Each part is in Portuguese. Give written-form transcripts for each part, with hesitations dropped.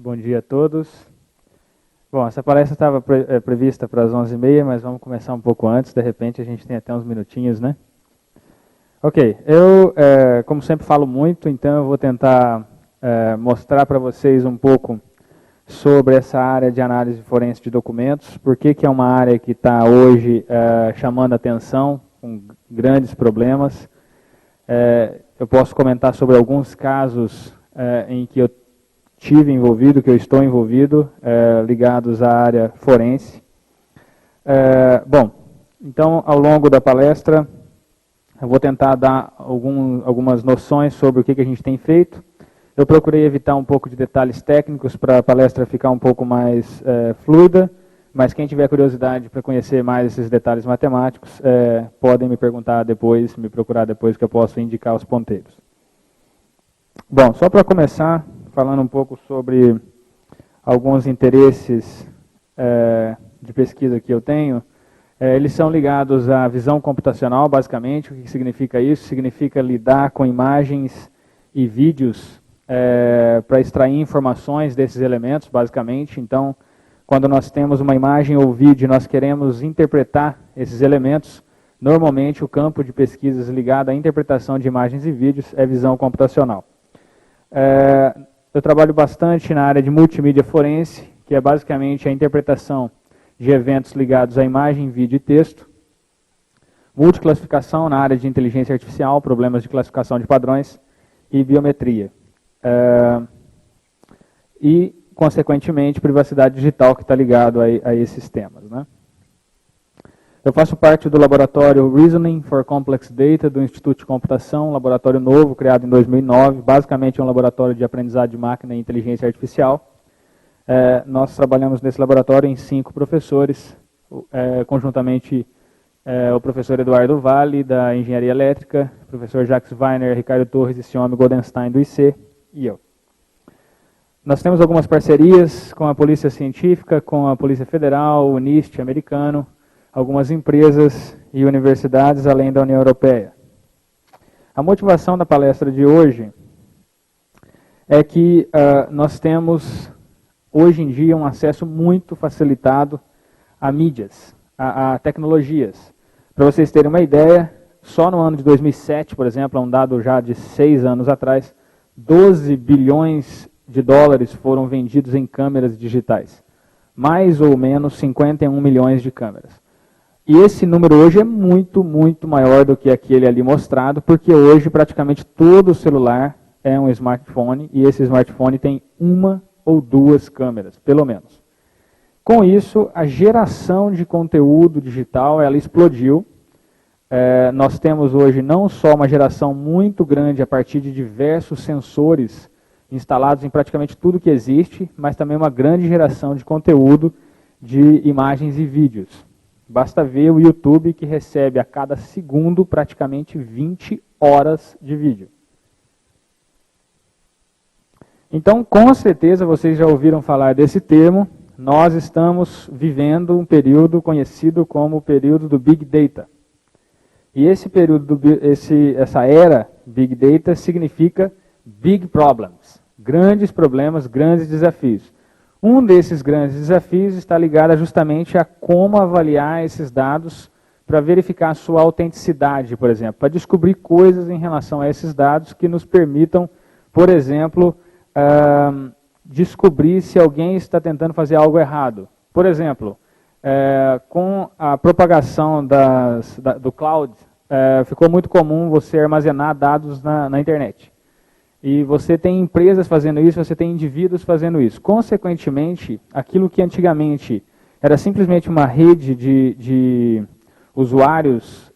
Bom dia a todos. Bom, essa palestra estava prevista para as 11h30, mas vamos começar um pouco antes, de repente a gente tem até uns minutinhos, né? Ok, eu, como sempre, falo muito, então eu vou tentar mostrar para vocês um pouco sobre essa área de análise forense de documentos, por que é uma área que está hoje chamando a atenção, com grandes problemas. Eu posso comentar sobre alguns casos em que eu tive envolvido, que eu estou envolvido, ligados à área forense. Bom, então, ao longo da palestra, eu vou tentar dar algumas noções sobre o que a gente tem feito. Eu procurei evitar um pouco de detalhes técnicos para a palestra ficar um pouco mais fluida, mas quem tiver curiosidade para conhecer mais esses detalhes matemáticos, podem me perguntar depois, me procurar depois, que eu posso indicar os ponteiros. Bom, só para começar, falando um pouco sobre alguns interesses de pesquisa que eu tenho, eles são ligados à visão computacional, basicamente. O que significa isso? Significa lidar com imagens e vídeos para extrair informações desses elementos, basicamente. Então, quando nós temos uma imagem ou vídeo e nós queremos interpretar esses elementos, normalmente o campo de pesquisas ligado à interpretação de imagens e vídeos é visão computacional. Eu trabalho bastante na área de multimídia forense, que é basicamente a interpretação de eventos ligados à imagem, vídeo e texto. Multiclassificação na área de inteligência artificial, problemas de classificação de padrões e biometria. E, consequentemente, privacidade digital, que está ligado a esses temas, né? Eu faço parte do laboratório Reasoning for Complex Data do Instituto de Computação, um laboratório novo, criado em 2009, basicamente é um laboratório de aprendizado de máquina e inteligência artificial. Nós trabalhamos nesse laboratório em 5 professores, conjuntamente o professor Eduardo Vale, da Engenharia Elétrica, o professor Jacques Weiner, Ricardo Torres e Ciome Goldenstein, do IC, e eu. Nós temos algumas parcerias com a Polícia Científica, com a Polícia Federal, o NIST americano, algumas empresas e universidades, além da União Europeia. A motivação da palestra de hoje é que nós temos, hoje em dia, um acesso muito facilitado a mídias, a tecnologias. Para vocês terem uma ideia, só no ano de 2007, por exemplo, é um dado já de 6 anos atrás, 12 bilhões de dólares foram vendidos em câmeras digitais. Mais ou menos 51 milhões de câmeras. E esse número hoje é muito, muito maior do que aquele ali mostrado, porque hoje praticamente todo celular é um smartphone, e esse smartphone tem 1 ou 2 câmeras, pelo menos. Com isso, a geração de conteúdo digital, ela explodiu. Nós temos hoje não só uma geração muito grande a partir de diversos sensores instalados em praticamente tudo que existe, mas também uma grande geração de conteúdo de imagens e vídeos. Basta ver o YouTube, que recebe a cada segundo praticamente 20 horas de vídeo. Então, com certeza, vocês já ouviram falar desse termo. Nós estamos vivendo um período conhecido como o período do Big Data. E esse período, essa era Big Data significa Big Problems, grandes problemas, grandes desafios. Um desses grandes desafios está ligado justamente a como avaliar esses dados para verificar a sua autenticidade, por exemplo, para descobrir coisas em relação a esses dados que nos permitam, por exemplo, descobrir se alguém está tentando fazer algo errado. Por exemplo, com a propagação do cloud, ficou muito comum você armazenar dados na internet. E você tem empresas fazendo isso, você tem indivíduos fazendo isso. Consequentemente, aquilo que antigamente era simplesmente uma rede de usuários,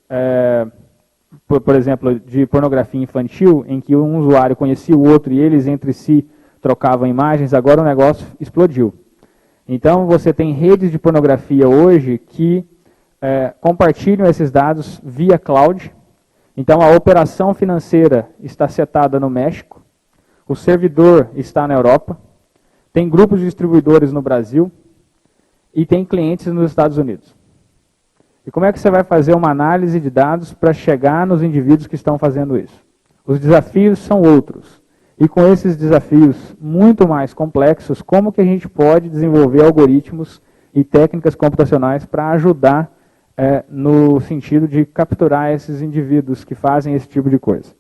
por exemplo, de pornografia infantil, em que um usuário conhecia o outro e eles entre si trocavam imagens, agora o negócio explodiu. Então, você tem redes de pornografia hoje que compartilham esses dados via cloud. Então, a operação financeira está setada no México, o servidor está na Europa, tem grupos de distribuidores no Brasil e tem clientes nos Estados Unidos. E como é que você vai fazer uma análise de dados para chegar nos indivíduos que estão fazendo isso? Os desafios são outros. E com esses desafios muito mais complexos, como que a gente pode desenvolver algoritmos e técnicas computacionais para ajudar no sentido de capturar esses indivíduos que fazem esse tipo de coisa.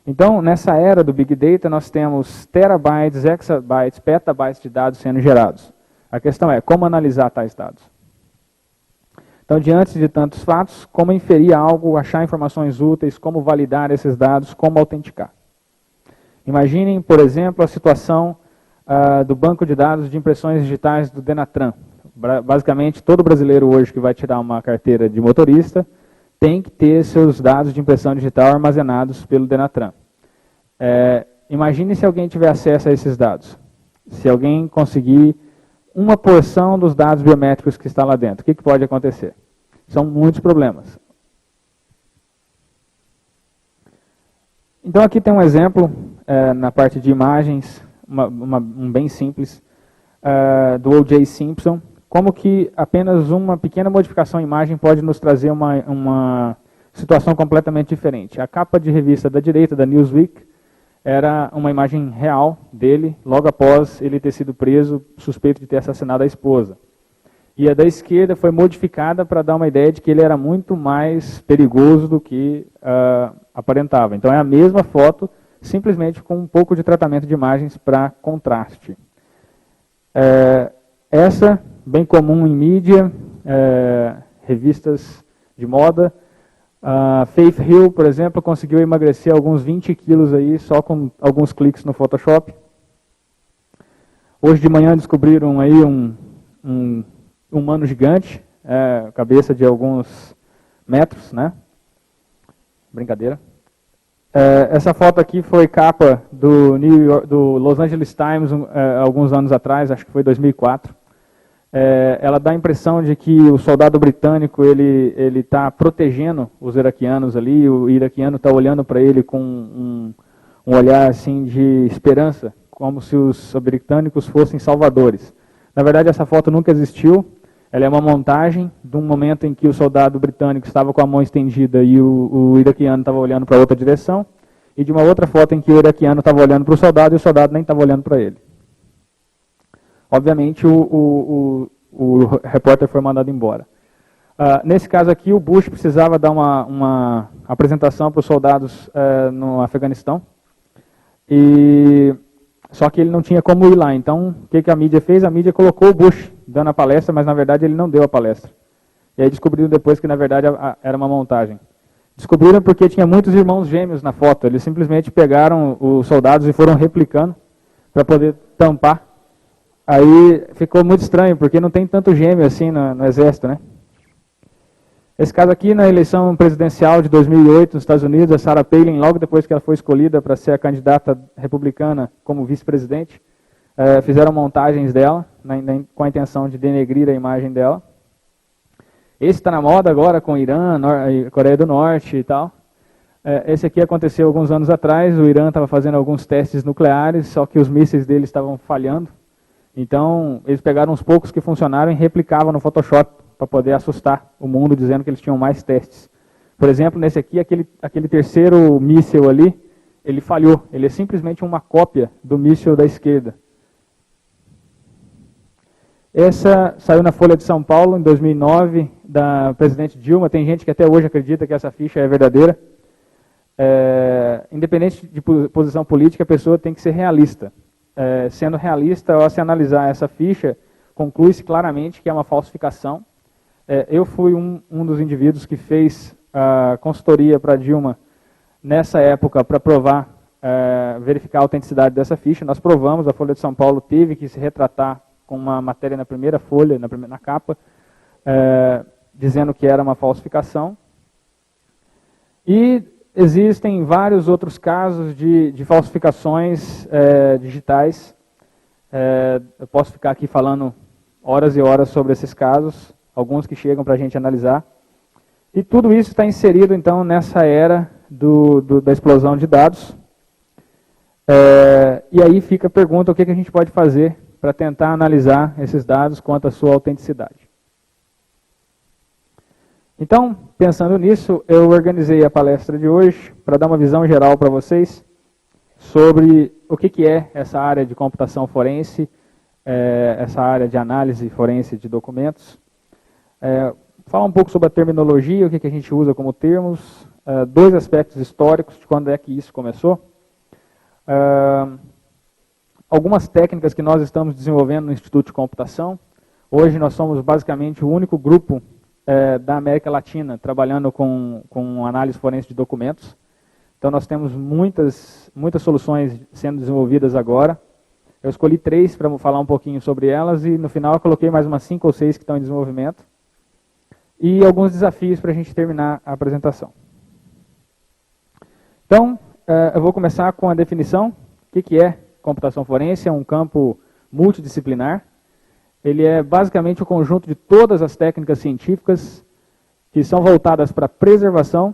Então, nessa era do Big Data, nós temos terabytes, exabytes, petabytes de dados sendo gerados. A questão é como analisar tais dados. Então, diante de tantos fatos, como inferir algo, achar informações úteis, como validar esses dados, como autenticar. Imaginem, por exemplo, a situação do banco de dados de impressões digitais do Denatran. Basicamente, todo brasileiro hoje que vai tirar uma carteira de motorista tem que ter seus dados de impressão digital armazenados pelo Denatran. Imagine se alguém tiver acesso a esses dados. Se alguém conseguir uma porção dos dados biométricos que está lá dentro, o que pode acontecer? São muitos problemas. Então aqui tem um exemplo na parte de imagens, um bem simples, do O.J. Simpson, como que apenas uma pequena modificação em imagem pode nos trazer uma situação completamente diferente. A capa de revista da direita, da Newsweek, era uma imagem real dele, logo após ele ter sido preso, suspeito de ter assassinado a esposa. E a da esquerda foi modificada para dar uma ideia de que ele era muito mais perigoso do que aparentava. Então é a mesma foto, simplesmente com um pouco de tratamento de imagens para contraste. Essa, bem comum em mídia, revistas de moda. Faith Hill, por exemplo, conseguiu emagrecer alguns 20 quilos aí só com alguns cliques no Photoshop. Hoje de manhã descobriram aí um humano gigante, cabeça de alguns metros, né? Brincadeira. Essa foto aqui foi capa do Los Angeles Times alguns anos atrás, acho que foi 2004. Ela dá a impressão de que o soldado britânico ele está protegendo os iraquianos ali, e o iraquiano está olhando para ele com um olhar assim de esperança, como se os britânicos fossem salvadores. Na verdade, essa foto nunca existiu. Ela é uma montagem de um momento em que o soldado britânico estava com a mão estendida e o iraquiano estava olhando para outra direção, e de uma outra foto em que o iraquiano estava olhando para o soldado e o soldado nem estava olhando para ele. Obviamente, o repórter foi mandado embora. Nesse caso aqui, o Bush precisava dar uma apresentação para os soldados no Afeganistão, só que ele não tinha como ir lá. Então, o que a mídia fez? A mídia colocou o Bush dando a palestra, mas na verdade ele não deu a palestra. E aí descobriram depois que na verdade era uma montagem. Descobriram porque tinha muitos irmãos gêmeos na foto. Eles simplesmente pegaram os soldados e foram replicando para poder tampar. Aí ficou muito estranho, porque não tem tanto gêmeo assim no exército, né? Esse caso aqui, na eleição presidencial de 2008 nos Estados Unidos, a Sarah Palin, logo depois que ela foi escolhida para ser a candidata republicana como vice-presidente, fizeram montagens dela, com a intenção de denegrir a imagem dela. Esse está na moda agora com o Irã, Coreia do Norte e tal. Esse aqui aconteceu alguns anos atrás, o Irã estava fazendo alguns testes nucleares, só que os mísseis deles estavam falhando. Então, eles pegaram uns poucos que funcionaram e replicavam no Photoshop para poder assustar o mundo, dizendo que eles tinham mais testes. Por exemplo, nesse aqui, aquele terceiro míssil ali, ele falhou. Ele é simplesmente uma cópia do míssil da esquerda. Essa saiu na Folha de São Paulo, em 2009, da presidente Dilma. Tem gente que até hoje acredita que essa ficha é verdadeira. Independente de posição política, a pessoa tem que ser realista. Sendo realista, ao se analisar essa ficha, conclui-se claramente que é uma falsificação. Eu fui um dos indivíduos que fez a consultoria para Dilma nessa época para provar, verificar a autenticidade dessa ficha. Nós provamos, a Folha de São Paulo teve que se retratar com uma matéria na primeira folha, na capa, dizendo que era uma falsificação. E existem vários outros casos de falsificações digitais. Eu posso ficar aqui falando horas e horas sobre esses casos, alguns que chegam para a gente analisar. E tudo isso está inserido, então, nessa era da explosão de dados. E aí fica a pergunta, o que a gente pode fazer para tentar analisar esses dados quanto à sua autenticidade. Então, pensando nisso, eu organizei a palestra de hoje para dar uma visão geral para vocês sobre o que é essa área de computação forense, essa área de análise forense de documentos. Falar um pouco sobre a terminologia, o que a gente usa como termos, dois aspectos históricos de quando é que isso começou. Algumas técnicas que nós estamos desenvolvendo no Instituto de Computação. Hoje nós somos basicamente o único grupo da América Latina trabalhando com análise forense de documentos. Então nós temos muitas soluções sendo desenvolvidas agora. Eu escolhi 3 para falar um pouquinho sobre elas e no final eu coloquei mais umas 5 ou 6 que estão em desenvolvimento. E alguns desafios para a gente terminar a apresentação. Então, eu vou começar com a definição. O que é computação forense? É um campo multidisciplinar. Ele é basicamente o conjunto de todas as técnicas científicas que são voltadas para preservação,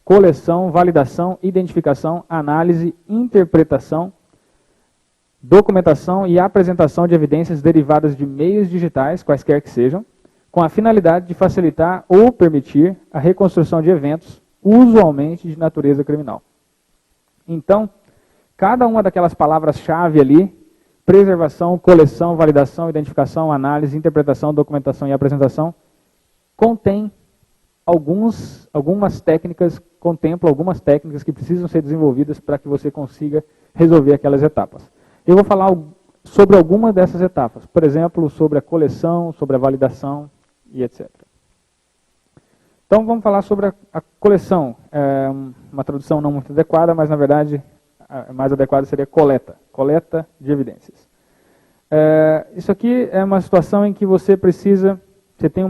coleção, validação, identificação, análise, interpretação, documentação e apresentação de evidências derivadas de meios digitais, quaisquer que sejam, com a finalidade de facilitar ou permitir a reconstrução de eventos, usualmente de natureza criminal. Então, cada uma daquelas palavras-chave ali, preservação, coleção, validação, identificação, análise, interpretação, documentação e apresentação, contém algumas técnicas, contempla algumas técnicas que precisam ser desenvolvidas para que você consiga resolver aquelas etapas. Eu vou falar sobre algumas dessas etapas, por exemplo, sobre a coleção, sobre a validação e etc. Então vamos falar sobre a coleção. Uma tradução não muito adequada, mas na verdade a mais adequada seria coleta de evidências. Isso aqui é uma situação em que você tem um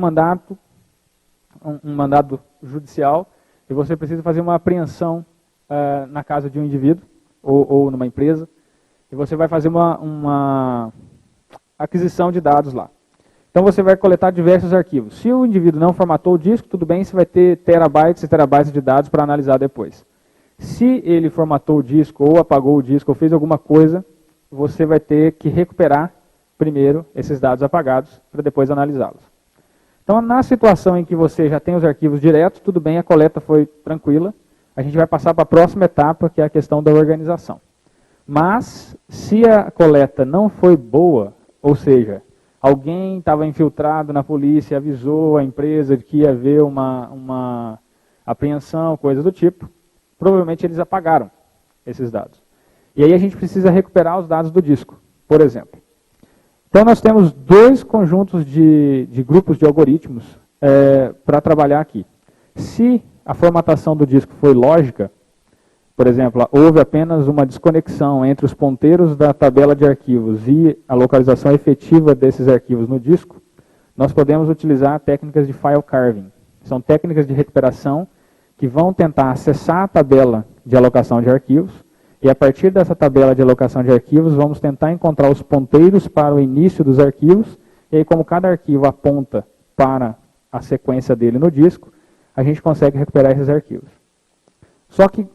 mandato judicial e você precisa fazer uma apreensão na casa de um indivíduo ou numa empresa e você vai fazer uma aquisição de dados lá. Então você vai coletar diversos arquivos. Se o indivíduo não formatou o disco, tudo bem, você vai ter terabytes e terabytes de dados para analisar depois. Se ele formatou o disco, ou apagou o disco, ou fez alguma coisa, você vai ter que recuperar primeiro esses dados apagados para depois analisá-los. Então, na situação em que você já tem os arquivos diretos, tudo bem, a coleta foi tranquila, a gente vai passar para a próxima etapa, que é a questão da organização. Mas, se a coleta não foi boa, ou seja, alguém estava infiltrado na polícia, avisou a empresa de que ia haver uma apreensão, coisa do tipo, provavelmente eles apagaram esses dados. E aí a gente precisa recuperar os dados do disco, por exemplo. Então nós temos 2 conjuntos de grupos de algoritmos para trabalhar aqui. Se a formatação do disco foi lógica, por exemplo, houve apenas uma desconexão entre os ponteiros da tabela de arquivos e a localização efetiva desses arquivos no disco, nós podemos utilizar técnicas de file carving. São técnicas de recuperação que vão tentar acessar a tabela de alocação de arquivos, e a partir dessa tabela de alocação de arquivos, vamos tentar encontrar os ponteiros para o início dos arquivos, e aí como cada arquivo aponta para a sequência dele no disco, a gente consegue recuperar esses arquivos. Só que,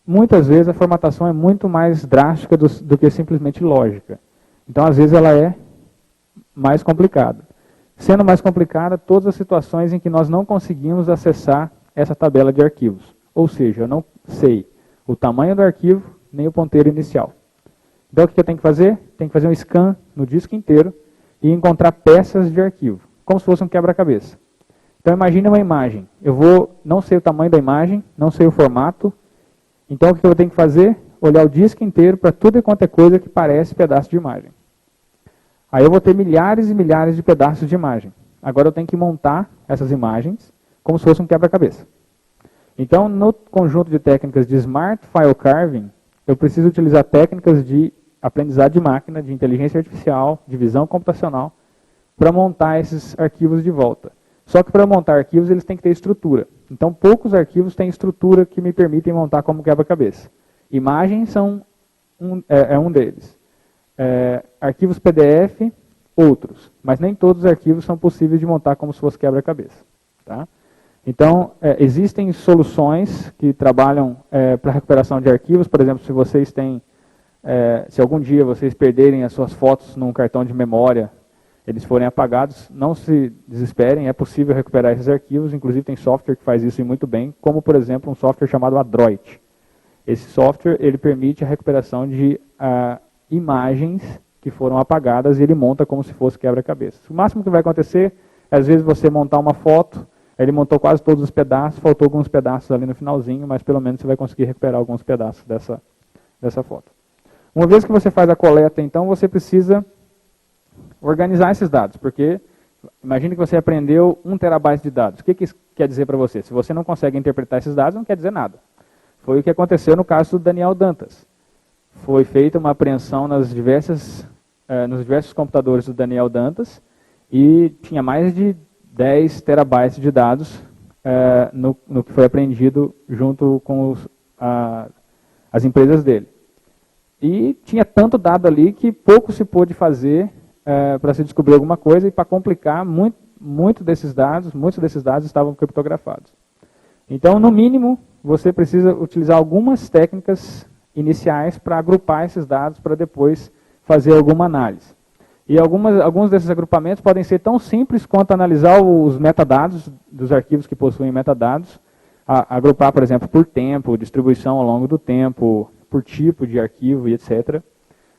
muitas vezes, a formatação é muito mais drástica do que simplesmente lógica. Então, às vezes, ela é mais complicada. Sendo mais complicada, todas as situações em que nós não conseguimos acessar essa tabela de arquivos. Ou seja, eu não sei o tamanho do arquivo, nem o ponteiro inicial. Então, o que eu tenho que fazer? Tenho que fazer um scan no disco inteiro e encontrar peças de arquivo, como se fosse um quebra-cabeça. Então, imagine uma imagem. Não sei o tamanho da imagem, não sei o formato. Então, o que eu tenho que fazer? Olhar o disco inteiro para tudo e quanto é coisa que parece pedaço de imagem. Aí eu vou ter milhares e milhares de pedaços de imagem. Agora eu tenho que montar essas imagens como se fosse um quebra-cabeça. Então, no conjunto de técnicas de Smart File Carving, eu preciso utilizar técnicas de aprendizado de máquina, de inteligência artificial, de visão computacional, para montar esses arquivos de volta. Só que para montar arquivos, eles têm que ter estrutura. Então, poucos arquivos têm estrutura que me permitem montar como quebra-cabeça. Imagens são um deles. Arquivos PDF, outros. Mas nem todos os arquivos são possíveis de montar como se fosse quebra-cabeça. Tá? Então, existem soluções que trabalham para recuperação de arquivos. Por exemplo, se vocês têm, se algum dia vocês perderem as suas fotos num cartão de memória, eles forem apagados, não se desesperem, é possível recuperar esses arquivos. Inclusive tem software que faz isso muito bem, como por exemplo um software chamado Adroit. Esse software ele permite a recuperação de imagens que foram apagadas e ele monta como se fosse quebra-cabeça. O máximo que vai acontecer é, às vezes, você montar uma foto, ele montou quase todos os pedaços, faltou alguns pedaços ali no finalzinho, mas pelo menos você vai conseguir recuperar alguns pedaços dessa foto. Uma vez que você faz a coleta, então, você precisa organizar esses dados, porque imagine que você aprendeu 1 terabyte de dados. O que isso quer dizer para você? Se você não consegue interpretar esses dados, não quer dizer nada. Foi o que aconteceu no caso do Daniel Dantas. Foi feita uma apreensão nos diversos computadores do Daniel Dantas e tinha mais de 10 terabytes de dados no que foi apreendido junto com as empresas dele. E tinha tanto dado ali que pouco se pôde fazer para se descobrir alguma coisa, e para complicar, muitos desses dados estavam criptografados. Então, no mínimo, você precisa utilizar algumas técnicas iniciais para agrupar esses dados para depois fazer alguma análise. E alguns desses agrupamentos podem ser tão simples quanto analisar os metadados dos arquivos que possuem metadados, agrupar, por exemplo, por tempo, distribuição ao longo do tempo, por tipo de arquivo e etc.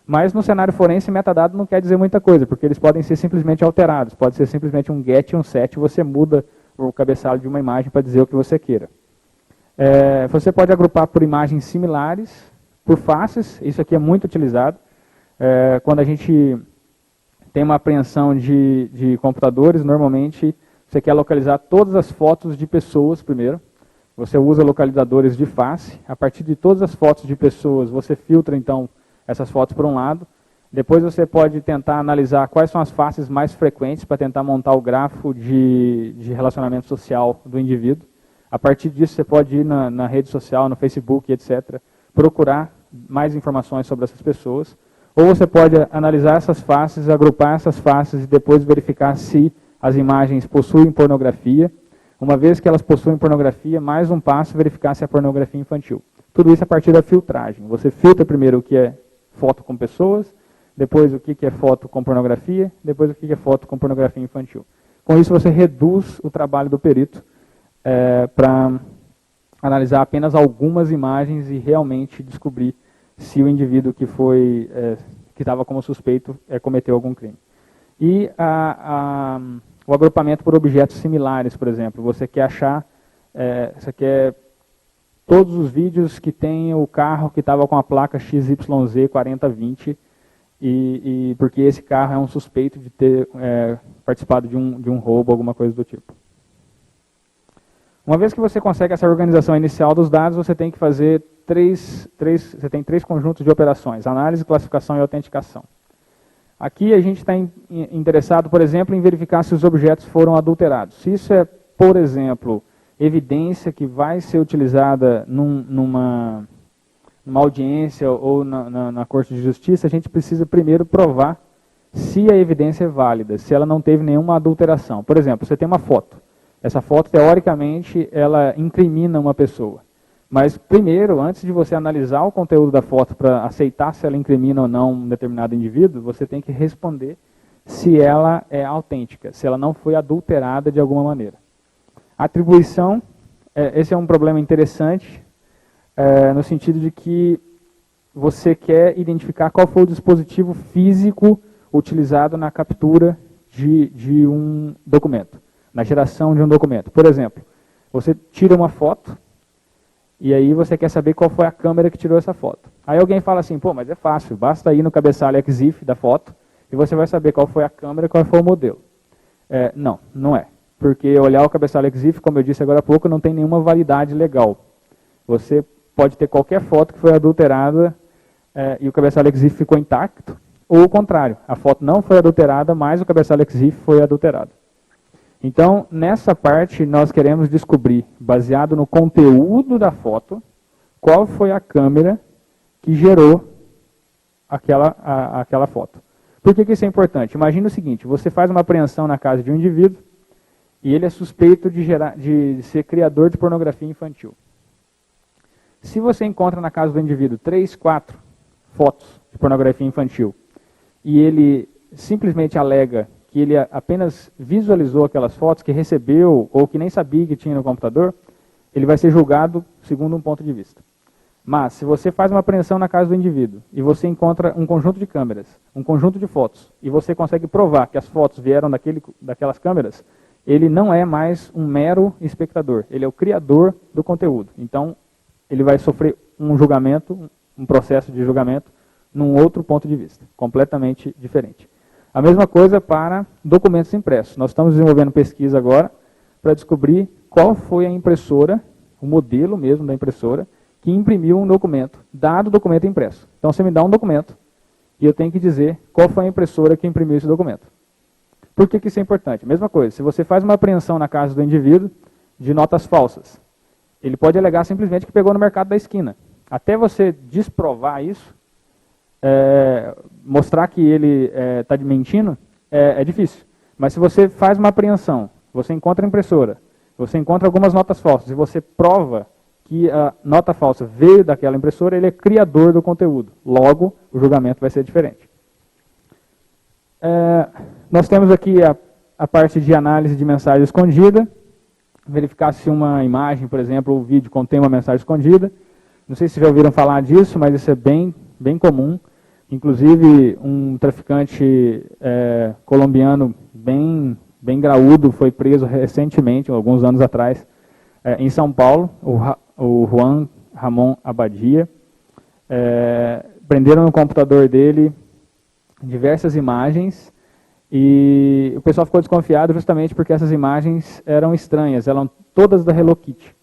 Mas no cenário forense, metadado não quer dizer muita coisa, porque eles podem ser simplesmente alterados. Pode ser simplesmente um get e um set, você muda o cabeçalho de uma imagem para dizer o que você queira. Você pode agrupar por imagens similares, por faces, isso aqui é muito utilizado. Quando a gente tem uma apreensão de computadores, normalmente você quer localizar todas as fotos de pessoas primeiro. Você usa localizadores de face. A partir de todas as fotos de pessoas, você filtra então essas fotos por um lado. Depois você pode tentar analisar quais são as faces mais frequentes para tentar montar o grafo de relacionamento social do indivíduo. A partir disso você pode ir na rede social, no Facebook, etc., procurar mais informações sobre essas pessoas. Ou você pode analisar essas faces, agrupar essas faces e depois verificar se as imagens possuem pornografia. Uma vez que elas possuem pornografia, mais um passo, verificar se é pornografia infantil. Tudo isso a partir da filtragem. Você filtra primeiro o que é foto com pessoas, depois o que é foto com pornografia, depois o que é foto com pornografia infantil. Com isso você reduz o trabalho do perito para analisar apenas algumas imagens e realmente descobrir se o indivíduo que estava como suspeito cometeu algum crime. E o agrupamento por objetos similares, por exemplo. Você quer achar, você quer todos os vídeos que tem o carro que estava com a placa XYZ 4020, porque esse carro é um suspeito de ter participado de um roubo, alguma coisa do tipo. Uma vez que você consegue essa organização inicial dos dados, você tem que fazer você tem três conjuntos de operações: análise, classificação e autenticação. Aqui a gente está interessado, por exemplo, em verificar se os objetos foram adulterados. Se isso é, por exemplo, evidência que vai ser utilizada numa audiência ou na Corte de Justiça, a gente precisa primeiro provar se a evidência é válida, se ela não teve nenhuma adulteração. Por exemplo, você tem uma foto. Essa foto, teoricamente, ela incrimina uma pessoa. Mas primeiro, antes de você analisar o conteúdo da foto para aceitar se ela incrimina ou não um determinado indivíduo, você tem que responder se ela é autêntica, se ela não foi adulterada de alguma maneira. Atribuição, esse é um problema interessante, no sentido de que você quer identificar qual foi o dispositivo físico utilizado na captura de um documento, na geração de um documento. Por exemplo, você tira uma foto, e aí você quer saber qual foi a câmera que tirou essa foto. Aí alguém fala assim, pô, mas é fácil, basta ir no cabeçalho EXIF da foto, e você vai saber qual foi a câmera e qual foi o modelo. Não é. Porque olhar o cabeçalho EXIF, como eu disse agora há pouco, não tem nenhuma validade legal. Você pode ter qualquer foto que foi adulterada e o cabeçalho EXIF ficou intacto, ou o contrário, a foto não foi adulterada, mas o cabeçalho EXIF foi adulterado. Então, nessa parte, nós queremos descobrir, baseado no conteúdo da foto, qual foi a câmera que gerou aquela foto. Por que isso é importante? Imagina o seguinte, você faz uma apreensão na casa de um indivíduo e ele é suspeito de ser criador de pornografia infantil. Se você encontra na casa do indivíduo 3, 4 fotos de pornografia infantil e ele simplesmente alega que ele apenas visualizou aquelas fotos, que recebeu ou que nem sabia que tinha no computador, ele vai ser julgado segundo um ponto de vista. Mas, se você faz uma apreensão na casa do indivíduo e você encontra um conjunto de câmeras, um conjunto de fotos, e você consegue provar que as fotos vieram daquelas câmeras, ele não é mais um mero espectador, ele é o criador do conteúdo. Então, ele vai sofrer um julgamento, um processo de julgamento, num outro ponto de vista, completamente diferente. A mesma coisa para documentos impressos. Nós estamos desenvolvendo pesquisa agora para descobrir qual foi a impressora, o modelo mesmo da impressora, que imprimiu um documento, dado o documento impresso. Então, você me dá um documento e eu tenho que dizer qual foi a impressora que imprimiu esse documento. Por que isso é importante? Mesma coisa, se você faz uma apreensão na casa do indivíduo de notas falsas, ele pode alegar simplesmente que pegou no mercado da esquina. Até você desprovar isso, mostrar que ele está mentindo, é difícil. Mas se você faz uma apreensão, você encontra a impressora, você encontra algumas notas falsas e você prova que a nota falsa veio daquela impressora, ele é criador do conteúdo. Logo, o julgamento vai ser diferente. Nós temos aqui a parte de análise de mensagem escondida. Verificar se uma imagem, por exemplo, ou vídeo contém uma mensagem escondida. Não sei se já ouviram falar disso, mas isso é bem comum. Inclusive, um traficante colombiano bem graúdo foi preso recentemente, alguns anos atrás, em São Paulo, o Juan Ramon Abadia. Prenderam no computador dele diversas imagens e o pessoal ficou desconfiado justamente porque essas imagens eram estranhas, eram todas da Hello Kitty.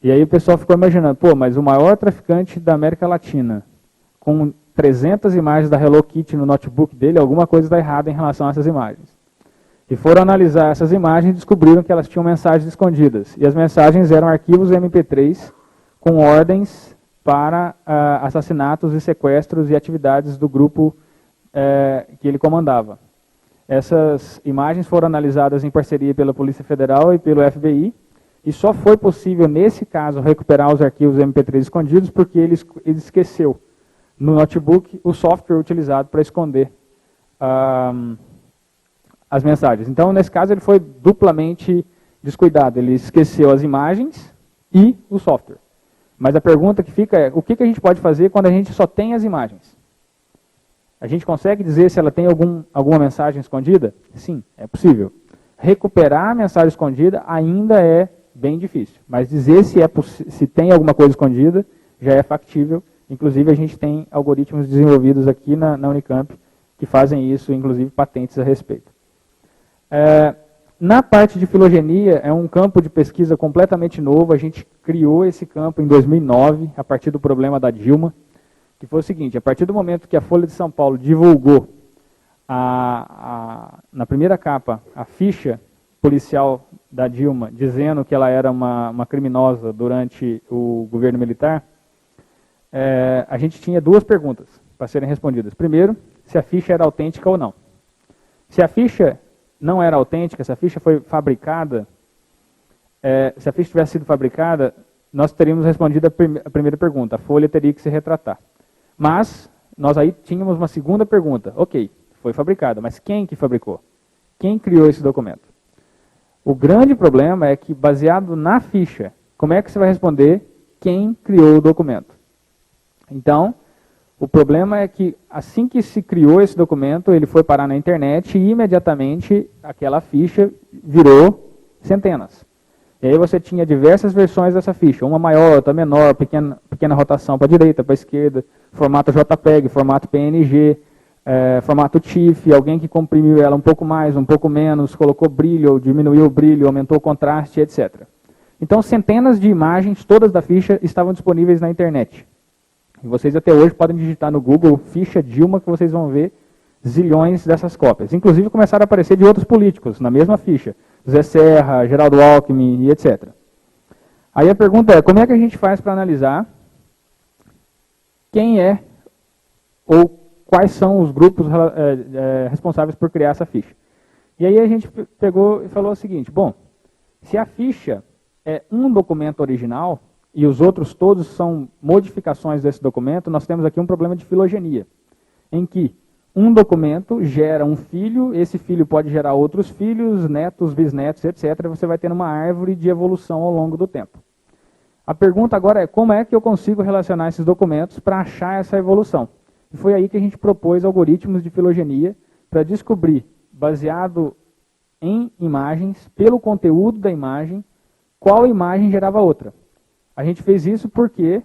E aí o pessoal ficou imaginando, pô, mas o maior traficante da América Latina, com 300 imagens da Hello Kitty no notebook dele, alguma coisa está errada em relação a essas imagens. E foram analisar essas imagens e descobriram que elas tinham mensagens escondidas. E as mensagens eram arquivos MP3 com ordens para assassinatos e sequestros e atividades do grupo que ele comandava. Essas imagens foram analisadas em parceria pela Polícia Federal e pelo FBI, e só foi possível, nesse caso, recuperar os arquivos MP3 escondidos porque ele esqueceu no notebook o software utilizado para esconder as mensagens. Então, nesse caso, ele foi duplamente descuidado. Ele esqueceu as imagens e o software. Mas a pergunta que fica é, o que a gente pode fazer quando a gente só tem as imagens? A gente consegue dizer se ela tem alguma mensagem escondida? Sim, é possível. Recuperar a mensagem escondida ainda é bem difícil. Mas dizer se tem alguma coisa escondida já é factível. Inclusive, a gente tem algoritmos desenvolvidos aqui na Unicamp que fazem isso, inclusive patentes a respeito. Na parte de filogenia, é um campo de pesquisa completamente novo. A gente criou esse campo em 2009, a partir do problema da Dilma, que foi o seguinte: a partir do momento que a Folha de São Paulo divulgou na primeira capa a ficha policial da Dilma, dizendo que ela era uma criminosa durante o governo militar, a gente tinha duas perguntas para serem respondidas. Primeiro, se a ficha era autêntica ou não. Se a ficha não era autêntica, se a ficha foi fabricada, se a ficha tivesse sido fabricada, nós teríamos respondido a primeira pergunta, a Folha teria que se retratar. Mas, nós aí tínhamos uma segunda pergunta. Ok, foi fabricada, mas quem que fabricou? Quem criou esse documento? O grande problema é que, baseado na ficha, como é que você vai responder quem criou o documento? Então, o problema é que, assim que se criou esse documento, ele foi parar na internet e, imediatamente, aquela ficha virou centenas. E aí você tinha diversas versões dessa ficha, uma maior, outra menor, pequena rotação para a direita, para a esquerda, formato JPEG, formato PNG, formato TIFF, alguém que comprimiu ela um pouco mais, um pouco menos, colocou brilho, diminuiu o brilho, aumentou o contraste, etc. Então, centenas de imagens, todas da ficha, estavam disponíveis na internet. E vocês até hoje podem digitar no Google ficha Dilma, que vocês vão ver zilhões dessas cópias. Inclusive começaram a aparecer de outros políticos, na mesma ficha. Zé Serra, Geraldo Alckmin e etc. Aí a pergunta é, como é que a gente faz para analisar quem é ou quais são os grupos responsáveis por criar essa ficha? E aí a gente pegou e falou o seguinte, bom, se a ficha é um documento original e os outros todos são modificações desse documento, nós temos aqui um problema de filogenia, em que um documento gera um filho, esse filho pode gerar outros filhos, netos, bisnetos, etc. Você vai tendo uma árvore de evolução ao longo do tempo. A pergunta agora é como é que eu consigo relacionar esses documentos para achar essa evolução? E foi aí que a gente propôs algoritmos de filogenia para descobrir, baseado em imagens, pelo conteúdo da imagem, qual imagem gerava outra. A gente fez isso porque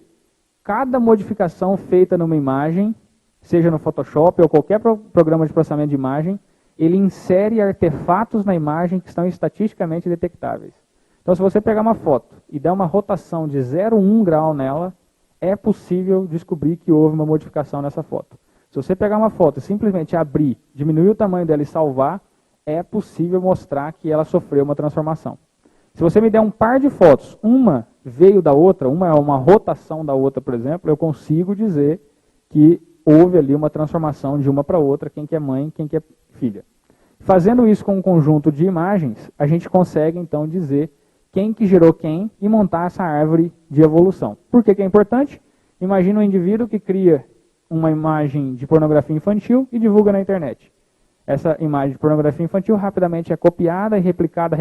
cada modificação feita numa imagem, seja no Photoshop ou qualquer programa de processamento de imagem, ele insere artefatos na imagem que estão estatisticamente detectáveis. Então, se você pegar uma foto e der uma rotação de 0,1 grau nela, é possível descobrir que houve uma modificação nessa foto. Se você pegar uma foto e simplesmente abrir, diminuir o tamanho dela e salvar, é possível mostrar que ela sofreu uma transformação. Se você me der um par de fotos, uma veio da outra, uma é uma rotação da outra, por exemplo, eu consigo dizer que houve ali uma transformação de uma para outra, quem que é mãe, quem que é filha. Fazendo isso com um conjunto de imagens, a gente consegue então dizer quem que gerou quem e montar essa árvore de evolução. Por que que é importante? Imagina um indivíduo que cria uma imagem de pornografia infantil e divulga na internet. Essa imagem de pornografia infantil rapidamente é copiada, replicada,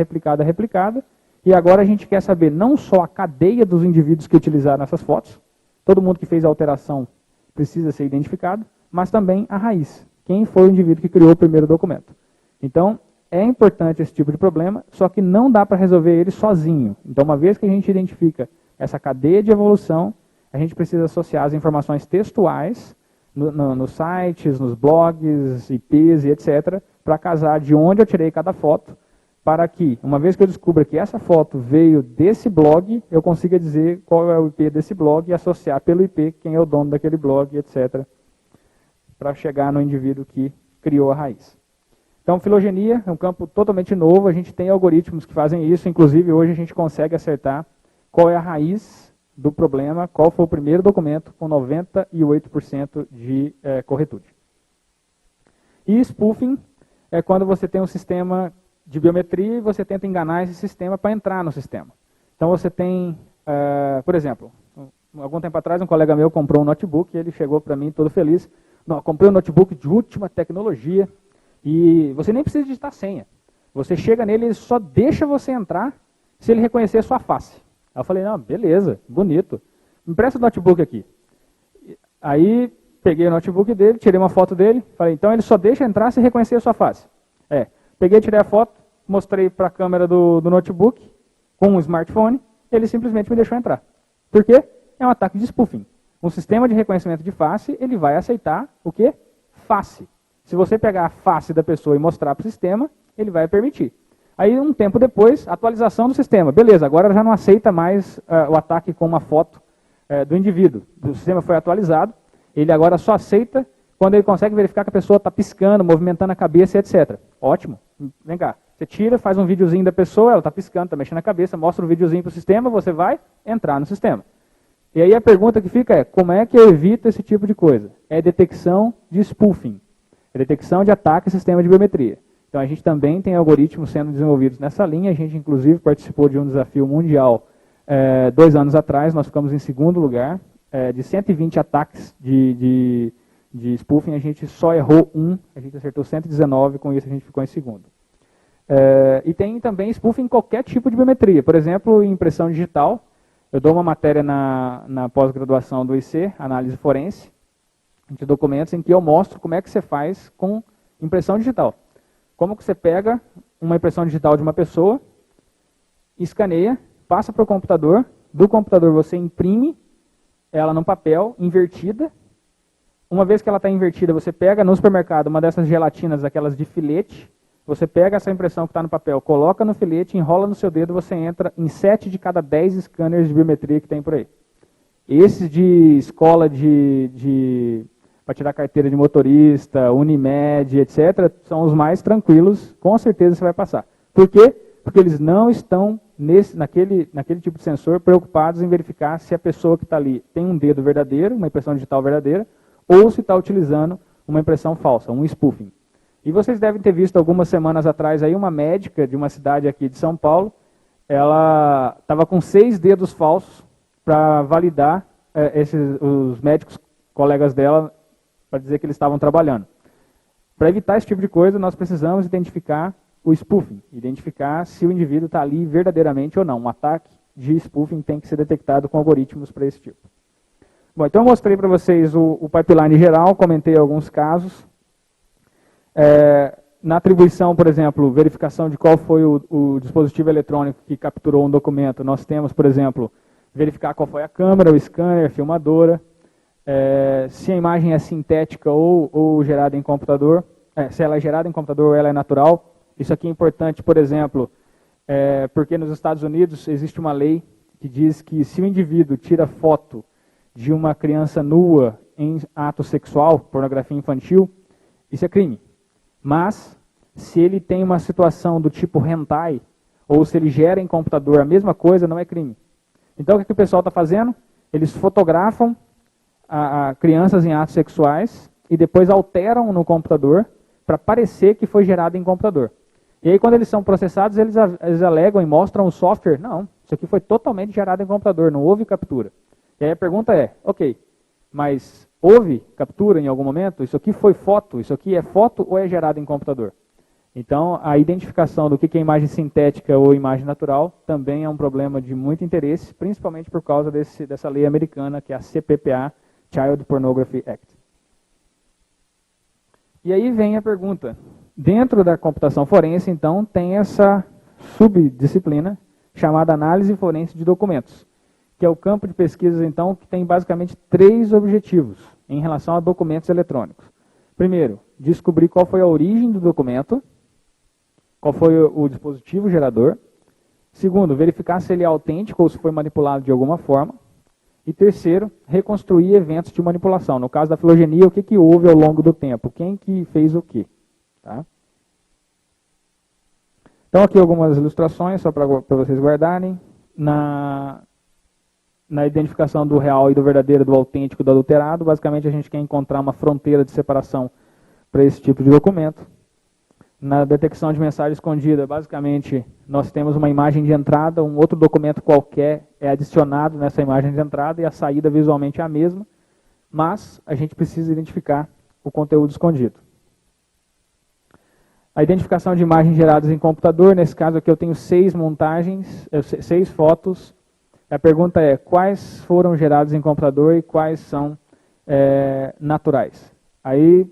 e agora a gente quer saber não só a cadeia dos indivíduos que utilizaram essas fotos, todo mundo que fez a alteração precisa ser identificado, mas também a raiz, quem foi o indivíduo que criou o primeiro documento. Então, é importante esse tipo de problema, só que não dá para resolver ele sozinho. Então, uma vez que a gente identifica essa cadeia de evolução, a gente precisa associar as informações textuais nos sites, nos blogs, IPs e etc., para casar de onde eu tirei cada foto, para que, uma vez que eu descubra que essa foto veio desse blog, eu consiga dizer qual é o IP desse blog e associar pelo IP quem é o dono daquele blog, etc., para chegar no indivíduo que criou a raiz. Então, filogenia é um campo totalmente novo, a gente tem algoritmos que fazem isso, inclusive hoje a gente consegue acertar qual é a raiz do problema, qual foi o primeiro documento com 98% de corretude. E spoofing é quando você tem um sistema de biometria e você tenta enganar esse sistema para entrar no sistema. Então você tem, por exemplo, algum tempo atrás um colega meu comprou um notebook e ele chegou para mim todo feliz, não, comprei um notebook de última tecnologia, e você nem precisa digitar senha. Você chega nele, ele só deixa você entrar se ele reconhecer a sua face. Aí eu falei, não, beleza, bonito. Me empresta o notebook aqui. Aí peguei o notebook dele, tirei uma foto dele, falei, então ele só deixa entrar se reconhecer a sua face. Peguei, tirei a foto, mostrei para a câmera do notebook, com um smartphone, ele simplesmente me deixou entrar. Por quê? É um ataque de spoofing. Um sistema de reconhecimento de face, ele vai aceitar o quê? Face. Se você pegar a face da pessoa e mostrar para o sistema, ele vai permitir. Aí, um tempo depois, atualização do sistema. Beleza, agora já não aceita mais o ataque com uma foto do indivíduo. O sistema foi atualizado, ele agora só aceita quando ele consegue verificar que a pessoa está piscando, movimentando a cabeça, etc. Ótimo. Vem cá. Você tira, faz um videozinho da pessoa, ela está piscando, está mexendo a cabeça, mostra o videozinho para o sistema, você vai entrar no sistema. E aí a pergunta que fica é, como é que eu evito esse tipo de coisa? É detecção de spoofing. É detecção de ataque ao sistema de biometria. Então a gente também tem algoritmos sendo desenvolvidos nessa linha, a gente inclusive participou de um desafio mundial 2 anos atrás, nós ficamos em segundo lugar, de 120 ataques de spoofing, a gente só errou 1, a gente acertou 119, com isso a gente ficou em segundo. E tem também spoofing em qualquer tipo de biometria, por exemplo, em impressão digital. Eu dou uma matéria na pós-graduação do IC, análise forense, de documentos, em que eu mostro como é que você faz com impressão digital. Como que você pega uma impressão digital de uma pessoa, escaneia, passa para o computador, do computador você imprime ela no papel, invertida. Uma vez que ela está invertida, você pega no supermercado uma dessas gelatinas, aquelas de filete, você pega essa impressão que está no papel, coloca no filete, enrola no seu dedo, você entra em 7 de cada 10 scanners de biometria que tem por aí. Esses de escola para tirar carteira de motorista, Unimed, etc., são os mais tranquilos, com certeza você vai passar. Por quê? Porque eles não estão naquele tipo de sensor preocupados em verificar se a pessoa que está ali tem um dedo verdadeiro, uma impressão digital verdadeira, ou se está utilizando uma impressão falsa, um spoofing. E vocês devem ter visto algumas semanas atrás aí uma médica de uma cidade aqui de São Paulo, ela estava com 6 dedos falsos para validar os médicos colegas dela para dizer que eles estavam trabalhando. Para evitar esse tipo de coisa, nós precisamos identificar o spoofing, identificar se o indivíduo está ali verdadeiramente ou não, um ataque de spoofing tem que ser detectado com algoritmos para esse tipo. Bom, então eu mostrei para vocês o pipeline geral, comentei alguns casos. Na atribuição, por exemplo, verificação de qual foi o dispositivo eletrônico que capturou um documento, nós temos, por exemplo, verificar qual foi a câmera, o scanner, a filmadora, se a imagem é sintética ou gerada em computador, se ela é gerada em computador ou ela é natural. Isso aqui é importante, por exemplo, porque nos Estados Unidos existe uma lei que diz que se o indivíduo tira foto de uma criança nua em ato sexual, pornografia infantil, isso é crime. Mas, se ele tem uma situação do tipo hentai, ou se ele gera em computador a mesma coisa, não é crime. Então, o que o pessoal está fazendo? Eles fotografam crianças em atos sexuais e depois alteram no computador para parecer que foi gerado em computador. E aí, quando eles são processados, eles alegam e mostram o software. Não, isso aqui foi totalmente gerado em computador, não houve captura. E aí a pergunta é, ok, mas houve captura em algum momento? Isso aqui foi foto? Isso aqui é foto ou é gerado em computador? Então, a identificação do que é imagem sintética ou imagem natural também é um problema de muito interesse, principalmente por causa dessa lei americana, que é a CPPA, Child Pornography Act. E aí vem a pergunta. Dentro da computação forense, então, tem essa subdisciplina chamada análise forense de documentos, que é o campo de pesquisas, então, que tem basicamente 3 objetivos em relação a documentos eletrônicos. Primeiro, descobrir qual foi a origem do documento, qual foi o dispositivo gerador. Segundo, verificar se ele é autêntico ou se foi manipulado de alguma forma. E terceiro, reconstruir eventos de manipulação. No caso da filogenia, o que houve ao longo do tempo? Quem que fez o quê? Tá? Então, aqui algumas ilustrações, só para vocês guardarem. Na identificação do real e do verdadeiro, do autêntico e do adulterado, basicamente a gente quer encontrar uma fronteira de separação para esse tipo de documento. Na detecção de mensagem escondida, basicamente, nós temos uma imagem de entrada, um outro documento qualquer é adicionado nessa imagem de entrada e a saída visualmente é a mesma, mas a gente precisa identificar o conteúdo escondido. A identificação de imagens geradas em computador, nesse caso aqui eu tenho 6 montagens, 6 fotos. A pergunta é, quais foram geradas em computador e quais são naturais? Aí,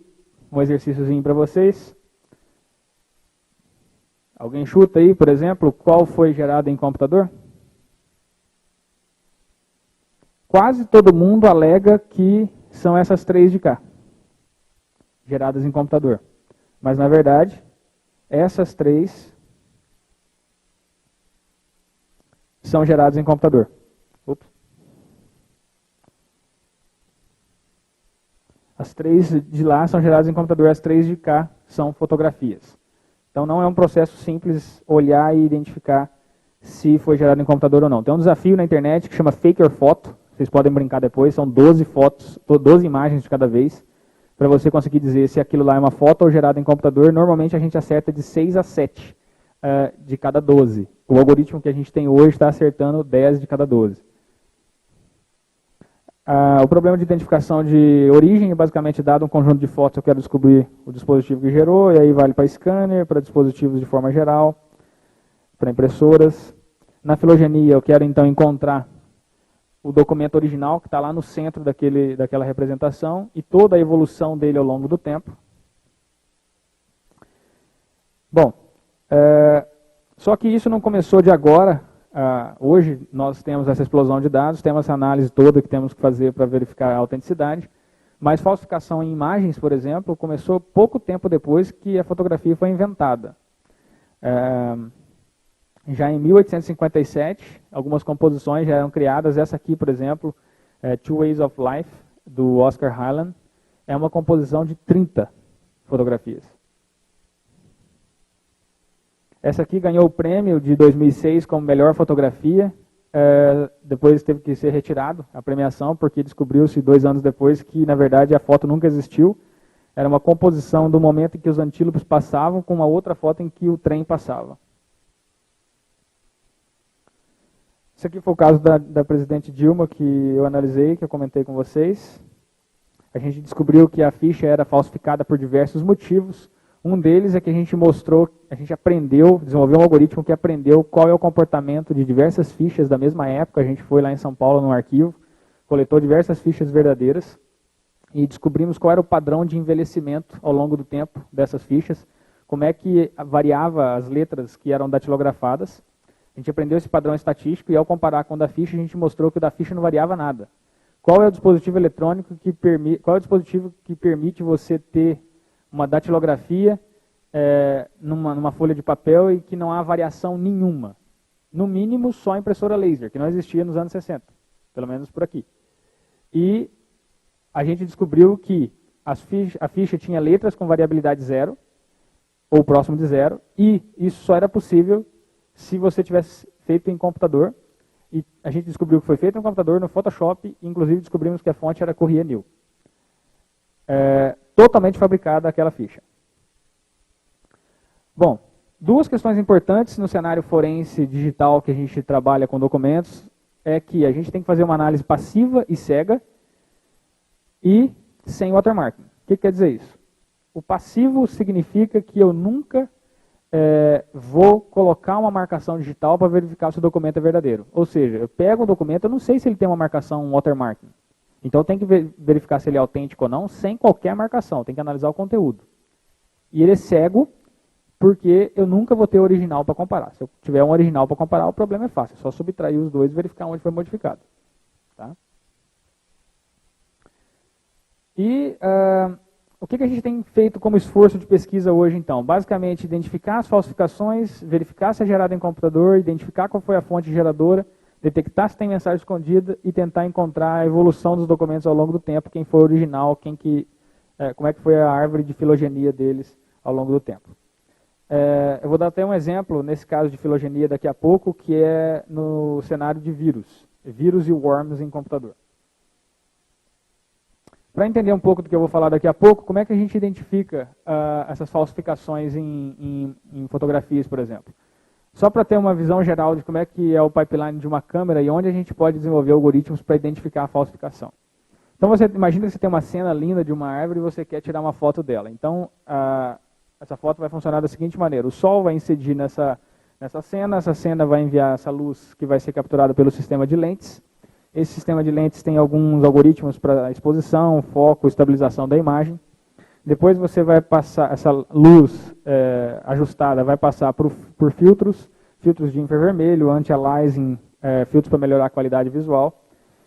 um exercíciozinho para vocês. Alguém chuta aí, por exemplo, qual foi gerado em computador? Quase todo mundo alega que são essas 3 de cá, geradas em computador. Mas, na verdade, essas 3 são geradas em computador. Ups. As 3 de lá são geradas em computador, as 3 de cá são fotografias. Então não é um processo simples olhar e identificar se foi gerado em computador ou não. Tem um desafio na internet que chama Faker Photo, vocês podem brincar depois, são 12 fotos, 12 imagens de cada vez, para você conseguir dizer se aquilo lá é uma foto ou gerado em computador. Normalmente a gente acerta de 6 a 7 de cada 12. O algoritmo que a gente tem hoje está acertando 10 de cada 12. O problema de identificação de origem é basicamente dado um conjunto de fotos, eu quero descobrir o dispositivo que gerou, e aí vale para scanner, para dispositivos de forma geral, para impressoras. Na filogenia eu quero então encontrar o documento original que está lá no centro daquela representação e toda a evolução dele ao longo do tempo. Bom, só que isso não começou de agora. Hoje nós temos essa explosão de dados, temos essa análise toda que temos que fazer para verificar a autenticidade, mas falsificação em imagens, por exemplo, começou pouco tempo depois que a fotografia foi inventada. Já em 1857, algumas composições já eram criadas. Essa aqui, por exemplo, Two Ways of Life, do Oscar Hyland, é uma composição de 30 fotografias. Essa aqui ganhou o prêmio de 2006 como melhor fotografia, depois teve que ser retirado a premiação, porque descobriu-se 2 anos depois que, na verdade, a foto nunca existiu. Era uma composição do momento em que os antílopes passavam com uma outra foto em que o trem passava. Esse aqui foi o caso da presidente Dilma, que eu analisei, que eu comentei com vocês. A gente descobriu que a ficha era falsificada por diversos motivos. Um deles é que a gente mostrou, a gente aprendeu, desenvolveu um algoritmo que aprendeu qual é o comportamento de diversas fichas da mesma época. A gente foi lá em São Paulo no arquivo, coletou diversas fichas verdadeiras e descobrimos qual era o padrão de envelhecimento ao longo do tempo dessas fichas, como é que variava as letras que eram datilografadas. A gente aprendeu esse padrão estatístico e ao comparar com o da ficha, a gente mostrou que o da ficha não variava nada. Qual é o dispositivo eletrônico que permite, qual é o dispositivo que permite você ter uma datilografia numa folha de papel e que não há variação nenhuma? No mínimo, só a impressora laser, que não existia nos anos 60, pelo menos por aqui. E a gente descobriu que a ficha tinha letras com variabilidade zero, ou próximo de zero, e isso só era possível se você tivesse feito em computador. E a gente descobriu que foi feito no computador, no Photoshop, e inclusive descobrimos que a fonte era Courrier New. Totalmente fabricada aquela ficha. Bom, duas questões importantes no cenário forense digital que a gente trabalha com documentos é que a gente tem que fazer uma análise passiva e cega e sem watermarking. O que quer dizer isso? O passivo significa que eu nunca vou colocar uma marcação digital para verificar se o documento é verdadeiro. Ou seja, eu pego o documento, eu não sei se ele tem uma marcação, um watermarking. Então eu tenho que verificar se ele é autêntico ou não, sem qualquer marcação, tem que analisar o conteúdo. E ele é cego, porque eu nunca vou ter o original para comparar. Se eu tiver um original para comparar, o problema é fácil, é só subtrair os dois e verificar onde foi modificado. Tá? E o que a gente tem feito como esforço de pesquisa hoje, então? Basicamente, identificar as falsificações, verificar se é gerado em computador, identificar qual foi a fonte geradora, detectar se tem mensagem escondida e tentar encontrar a evolução dos documentos ao longo do tempo, quem foi o original, como é que foi a árvore de filogenia deles ao longo do tempo. Eu vou dar até um exemplo, nesse caso de filogenia daqui a pouco, que é no cenário de vírus e worms em computador. Para entender um pouco do que eu vou falar daqui a pouco, como é que a gente identifica essas falsificações em fotografias, por exemplo? Só para ter uma visão geral de como é que é o pipeline de uma câmera e onde a gente pode desenvolver algoritmos para identificar a falsificação. Então você imagina que você tem uma cena linda de uma árvore e você quer tirar uma foto dela. Então essa foto vai funcionar da seguinte maneira: o sol vai incidir nessa cena, essa cena vai enviar essa luz que vai ser capturada pelo sistema de lentes. Esse sistema de lentes tem alguns algoritmos para exposição, foco, estabilização da imagem. Depois você vai passar, essa luz ajustada vai passar por filtros de infravermelho, anti-aliasing, filtros para melhorar a qualidade visual.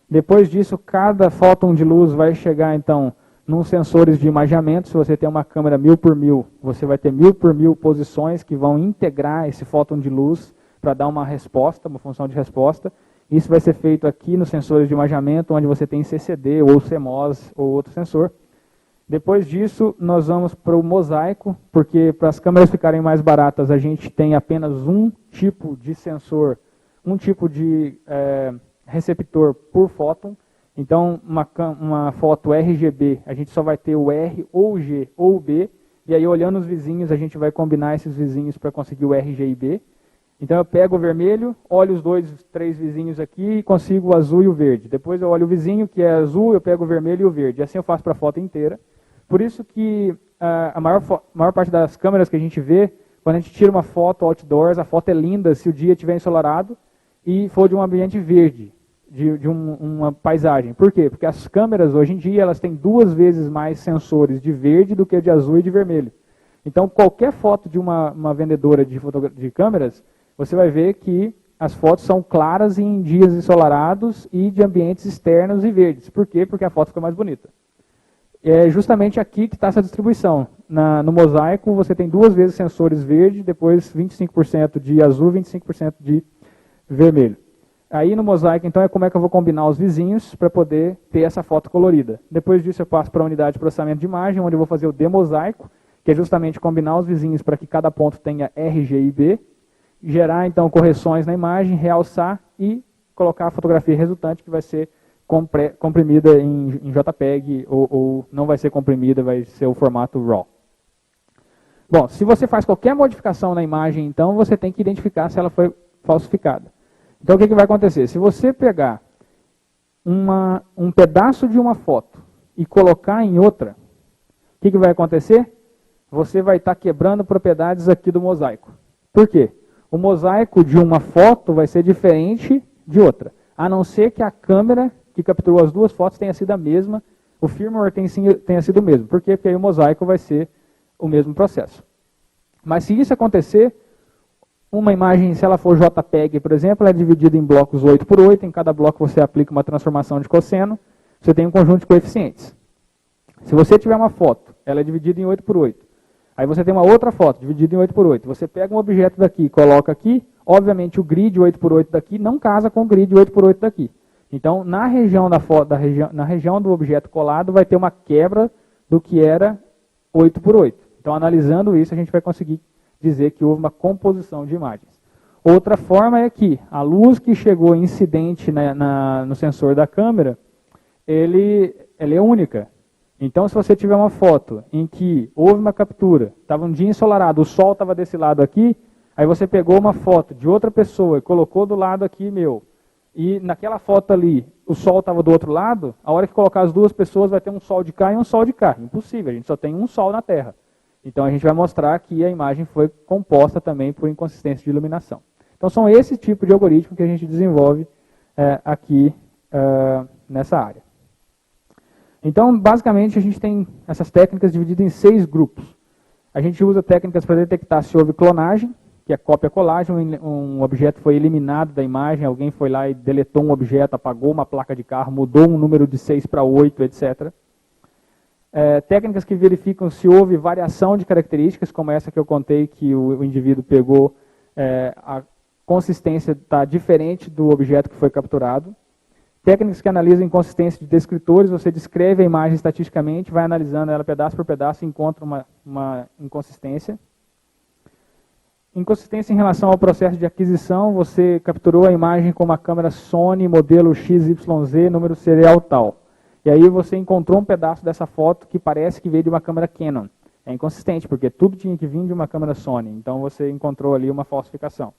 Depois disso, cada fóton de luz vai chegar, então, nos sensores de imageamento. Se você tem uma câmera 1000 por 1000, você vai ter 1000 por 1000 posições que vão integrar esse fóton de luz para dar uma resposta, uma função de resposta. Isso vai ser feito aqui nos sensores de imageamento, onde você tem CCD ou CMOS ou outro sensor. Depois disso, nós vamos para o mosaico, porque para as câmeras ficarem mais baratas, a gente tem apenas um tipo de sensor, um tipo de receptor por fóton. Então, uma foto RGB, a gente só vai ter o R, ou o G, ou o B, e aí olhando os vizinhos, a gente vai combinar esses vizinhos para conseguir o RG e B. Então eu pego o vermelho, olho os 2, 3 vizinhos aqui e consigo o azul e o verde. Depois eu olho o vizinho que é azul, eu pego o vermelho e o verde. Assim eu faço para a foto inteira. Por isso que a maior parte das câmeras que a gente vê, quando a gente tira uma foto outdoors, a foto é linda se o dia estiver ensolarado e for de um ambiente verde, de uma paisagem. Por quê? Porque as câmeras hoje em dia elas têm 2 vezes mais sensores de verde do que de azul e de vermelho. Então qualquer foto de uma vendedora de câmeras, você vai ver que as fotos são claras em dias ensolarados e de ambientes externos e verdes. Por quê? Porque a foto fica mais bonita. É justamente aqui que está essa distribuição. No mosaico você tem 2 vezes sensores verde, depois 25% de azul, 25% de vermelho. Aí no mosaico, então, é como é que eu vou combinar os vizinhos para poder ter essa foto colorida. Depois disso eu passo para a unidade de processamento de imagem, onde eu vou fazer o demosaico, que é justamente combinar os vizinhos para que cada ponto tenha RG e B, gerar então correções na imagem, realçar e colocar a fotografia resultante que vai ser comprimida em JPEG ou não vai ser comprimida, vai ser o formato RAW. Bom, se você faz qualquer modificação na imagem, então você tem que identificar se ela foi falsificada. Então o que vai acontecer? Se você pegar um pedaço de uma foto e colocar em outra, o que vai acontecer? você vai estar quebrando propriedades aqui do mosaico. Por quê? O mosaico de uma foto vai ser diferente de outra, a não ser que a câmera que capturou as duas fotos tenha sido a mesma, o firmware tenha sido o mesmo. Por quê? Porque aí o mosaico vai ser o mesmo processo. Mas se isso acontecer, uma imagem, se ela for JPEG, por exemplo, ela é dividida em blocos 8x8, em cada bloco você aplica uma transformação de cosseno, você tem um conjunto de coeficientes. Se você tiver uma foto, ela é dividida em 8x8, aí você tem uma outra foto dividida em 8x8, você pega um objeto daqui e coloca aqui, obviamente o grid 8x8 daqui não casa com o grid 8x8 daqui. Então, na região da foto, na região do objeto colado, vai ter uma quebra do que era 8x8. Então, analisando isso, a gente vai conseguir dizer que houve uma composição de imagens. Outra forma é que a luz que chegou incidente no sensor da câmera, ela é única. Então, se você tiver uma foto em que houve uma captura, estava um dia ensolarado, o sol estava desse lado aqui, aí você pegou uma foto de outra pessoa e colocou do lado aqui meu, e naquela foto ali, o sol estava do outro lado, a hora que colocar as duas pessoas vai ter um sol de cá e um sol de cá. Impossível, a gente só tem um sol na Terra. Então a gente vai mostrar que a imagem foi composta também por inconsistência de iluminação. Então são esse tipo de algoritmo que a gente desenvolve aqui nessa área. Então basicamente a gente tem essas técnicas divididas em 6 grupos. A gente usa técnicas para detectar se houve clonagem, que é cópia-colagem, um objeto foi eliminado da imagem, alguém foi lá e deletou um objeto, apagou uma placa de carro, mudou um número de 6 para 8, etc. Técnicas que verificam se houve variação de características, como essa que eu contei, que o indivíduo pegou, a consistência está diferente do objeto que foi capturado. Técnicas que analisam inconsistência de descritores, você descreve a imagem estatisticamente, vai analisando ela pedaço por pedaço e encontra uma inconsistência. Inconsistência em relação ao processo de aquisição, você capturou a imagem com uma câmera Sony, modelo XYZ, número serial tal. E aí você encontrou um pedaço dessa foto que parece que veio de uma câmera Canon. É inconsistente, porque tudo tinha que vir de uma câmera Sony. Então você encontrou ali uma falsificação.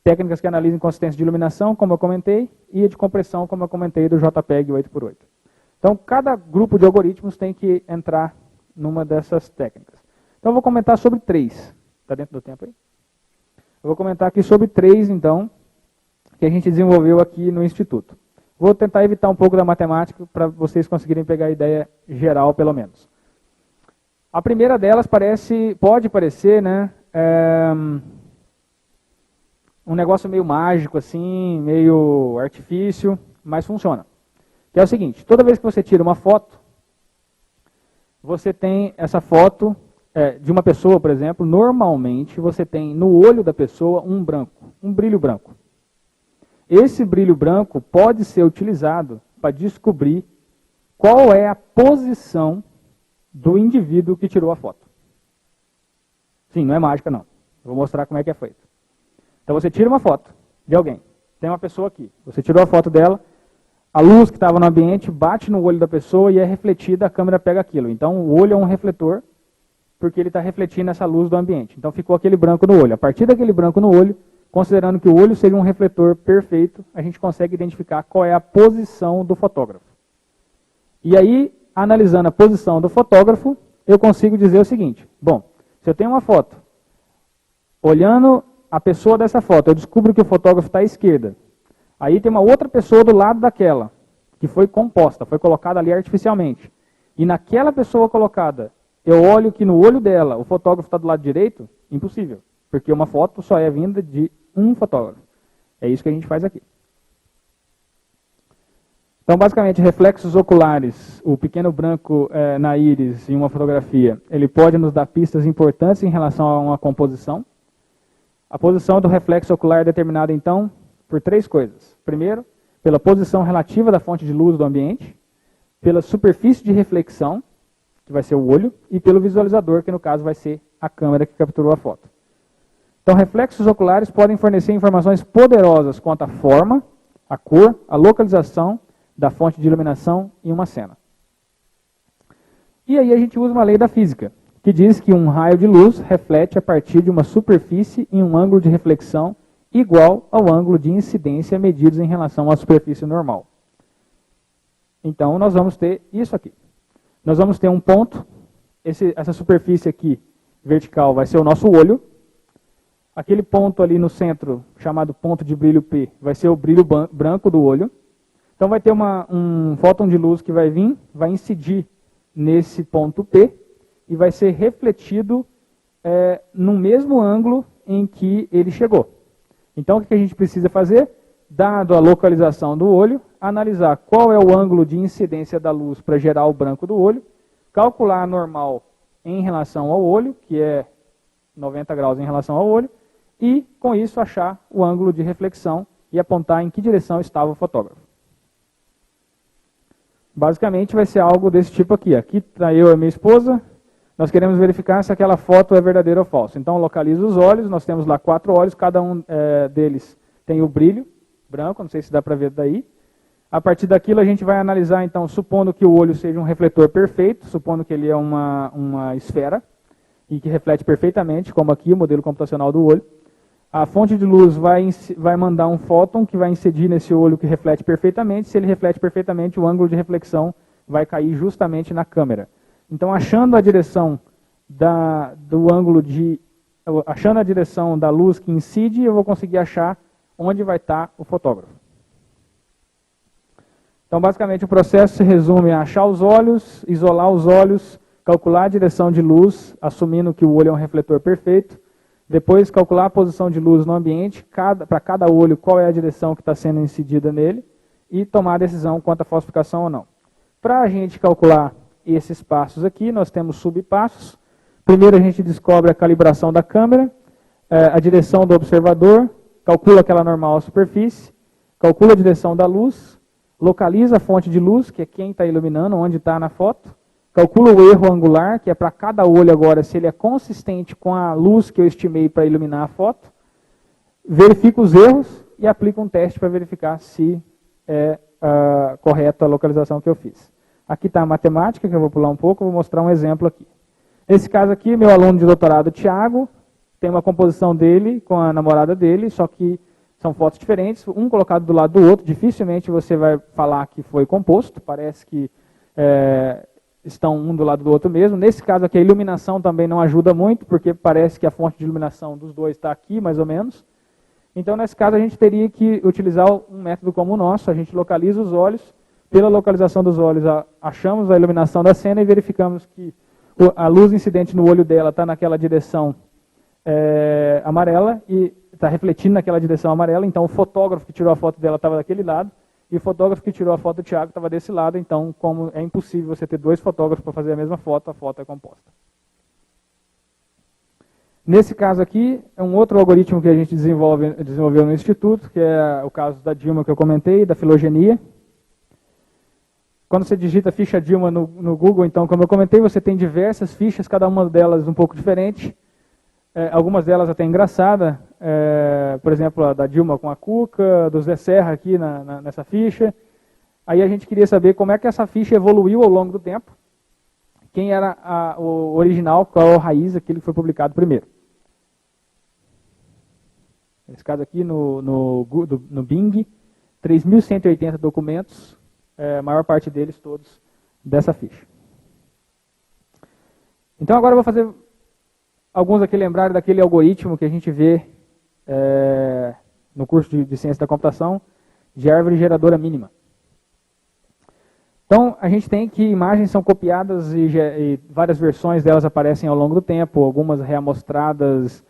Técnicas que analisam inconsistência de iluminação, como eu comentei, e a de compressão, como eu comentei, do JPEG 8x8. Então cada grupo de algoritmos tem que entrar numa dessas técnicas. Então eu vou comentar sobre 3. Está dentro do tempo aí? Eu vou comentar aqui sobre 3, então, que a gente desenvolveu aqui no Instituto. Vou tentar evitar um pouco da matemática para vocês conseguirem pegar a ideia geral, pelo menos. A primeira delas pode parecer, né, um negócio meio mágico, assim, meio artifício, mas funciona. Que é o seguinte, toda vez que você tira uma foto, você tem essa foto de uma pessoa, por exemplo, normalmente você tem no olho da pessoa um brilho branco. Esse brilho branco pode ser utilizado para descobrir qual é a posição do indivíduo que tirou a foto. Sim, não é mágica não. Vou mostrar como é que é feito. Então você tira uma foto de alguém. Tem uma pessoa aqui. Você tirou a foto dela, a luz que estava no ambiente bate no olho da pessoa e é refletida, a câmera pega aquilo. Então o olho é um refletor, porque ele está refletindo essa luz do ambiente. Então ficou aquele branco no olho. A partir daquele branco no olho, considerando que o olho seja um refletor perfeito, a gente consegue identificar qual é a posição do fotógrafo. E aí, analisando a posição do fotógrafo, eu consigo dizer o seguinte. Bom, se eu tenho uma foto, olhando a pessoa dessa foto, eu descubro que o fotógrafo está à esquerda. Aí tem uma outra pessoa do lado daquela, que foi composta, foi colocada ali artificialmente. E naquela pessoa colocada, eu olho que no olho dela, o fotógrafo está do lado direito, impossível. Porque uma foto só é vinda de um fotógrafo. É isso que a gente faz aqui. Então, basicamente, reflexos oculares, o pequeno branco na íris em uma fotografia, ele pode nos dar pistas importantes em relação a uma composição. A posição do reflexo ocular é determinada, então, por 3 coisas. Primeiro, pela posição relativa da fonte de luz do ambiente, pela superfície de reflexão, que vai ser o olho, e pelo visualizador, que no caso vai ser a câmera que capturou a foto. Então, reflexos oculares podem fornecer informações poderosas quanto à forma, a cor, a localização da fonte de iluminação em uma cena. E aí a gente usa uma lei da física, que diz que um raio de luz reflete a partir de uma superfície em um ângulo de reflexão igual ao ângulo de incidência medidos em relação à superfície normal. Então, nós vamos ter isso aqui. Nós vamos ter um ponto essa superfície aqui, vertical, vai ser o nosso olho. Aquele ponto ali no centro, chamado ponto de brilho P, vai ser o brilho branco do olho. Então vai ter um fóton de luz que vai vir, vai incidir nesse ponto P e vai ser refletido no mesmo ângulo em que ele chegou. Então o que a gente precisa fazer? Dado a localização do olho, analisar qual é o ângulo de incidência da luz para gerar o branco do olho, calcular a normal em relação ao olho, que é 90 graus em relação ao olho, e com isso achar o ângulo de reflexão e apontar em que direção estava o fotógrafo. Basicamente vai ser algo desse tipo aqui. Aqui está eu e minha esposa, nós queremos verificar se aquela foto é verdadeira ou falsa. Então localiza os olhos, nós temos lá 4 olhos, cada um deles tem o brilho branco, não sei se dá para ver daí. A partir daquilo a gente vai analisar, então, supondo que o olho seja um refletor perfeito, supondo que ele é uma esfera, e que reflete perfeitamente, como aqui o modelo computacional do olho. A fonte de luz vai mandar um fóton que vai incidir nesse olho que reflete perfeitamente. Se ele reflete perfeitamente, o ângulo de reflexão vai cair justamente na câmera. Então, achando a direção achando a direção da luz que incide, eu vou conseguir achar onde vai estar o fotógrafo. Então, basicamente, o processo se resume a achar os olhos, isolar os olhos, calcular a direção de luz, assumindo que o olho é um refletor perfeito. Depois, calcular a posição de luz no ambiente, para cada olho, qual é a direção que está sendo incidida nele, e tomar a decisão quanto à falsificação ou não. Para a gente calcular esses passos aqui, nós temos subpassos. Primeiro, a gente descobre a calibração da câmera, a direção do observador, calcula aquela normal à superfície, calcula a direção da luz, localiza a fonte de luz, que é quem está iluminando, onde está na foto, calcula o erro angular, que é para cada olho agora, se ele é consistente com a luz que eu estimei para iluminar a foto, verifica os erros e aplica um teste para verificar se é correta a localização que eu fiz. Aqui está a matemática, que eu vou pular um pouco, vou mostrar um exemplo aqui. Nesse caso aqui, meu aluno de doutorado, Thiago, tem uma composição dele com a namorada dele, só que são fotos diferentes, um colocado do lado do outro, dificilmente você vai falar que foi composto, parece que estão um do lado do outro mesmo. Nesse caso aqui a iluminação também não ajuda muito, porque parece que a fonte de iluminação dos dois está aqui, mais ou menos. Então nesse caso a gente teria que utilizar um método como o nosso, a gente localiza os olhos, pela localização dos olhos achamos a iluminação da cena e verificamos que a luz incidente no olho dela está naquela direção amarela e está refletindo naquela direção amarela, então o fotógrafo que tirou a foto dela estava daquele lado, e o fotógrafo que tirou a foto do Thiago estava desse lado, então como é impossível você ter 2 fotógrafos para fazer a mesma foto, a foto é composta. Nesse caso aqui, é um outro algoritmo que a gente desenvolveu no Instituto, que é o caso da Dilma que eu comentei, da filogenia. Quando você digita ficha Dilma no Google, então, como eu comentei, você tem diversas fichas, cada uma delas um pouco diferente. Algumas delas até engraçada, por exemplo, a da Dilma com a Cuca, do Zé Serra aqui nessa ficha. Aí a gente queria saber como é que essa ficha evoluiu ao longo do tempo, quem era o original, qual é a raiz, aquele que foi publicado primeiro. Nesse caso aqui no Bing, 3.180 documentos, a maior parte deles todos dessa ficha. Então agora eu vou fazer alguns aqui lembrarem daquele algoritmo que a gente vê no curso de Ciência da Computação, de árvore geradora mínima. Então, a gente tem que imagens são copiadas e várias versões delas aparecem ao longo do tempo, algumas reamostradas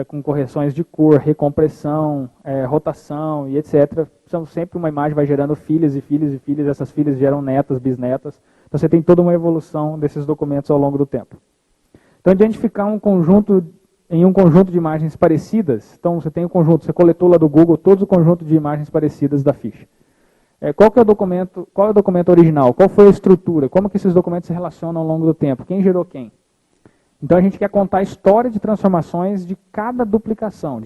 com correções de cor, recompressão, rotação e etc. São sempre uma imagem vai gerando filhas e filhas e filhas, essas filhas geram netas, bisnetas. Então, você tem toda uma evolução desses documentos ao longo do tempo. Então, identificar um conjunto de imagens parecidas, então você tem um conjunto, você coletou lá do Google todo o conjunto de imagens parecidas da ficha. Qual é o documento original? Qual foi a estrutura? Como que esses documentos se relacionam ao longo do tempo? Quem gerou quem? Então a gente quer contar a história de transformações de cada duplicação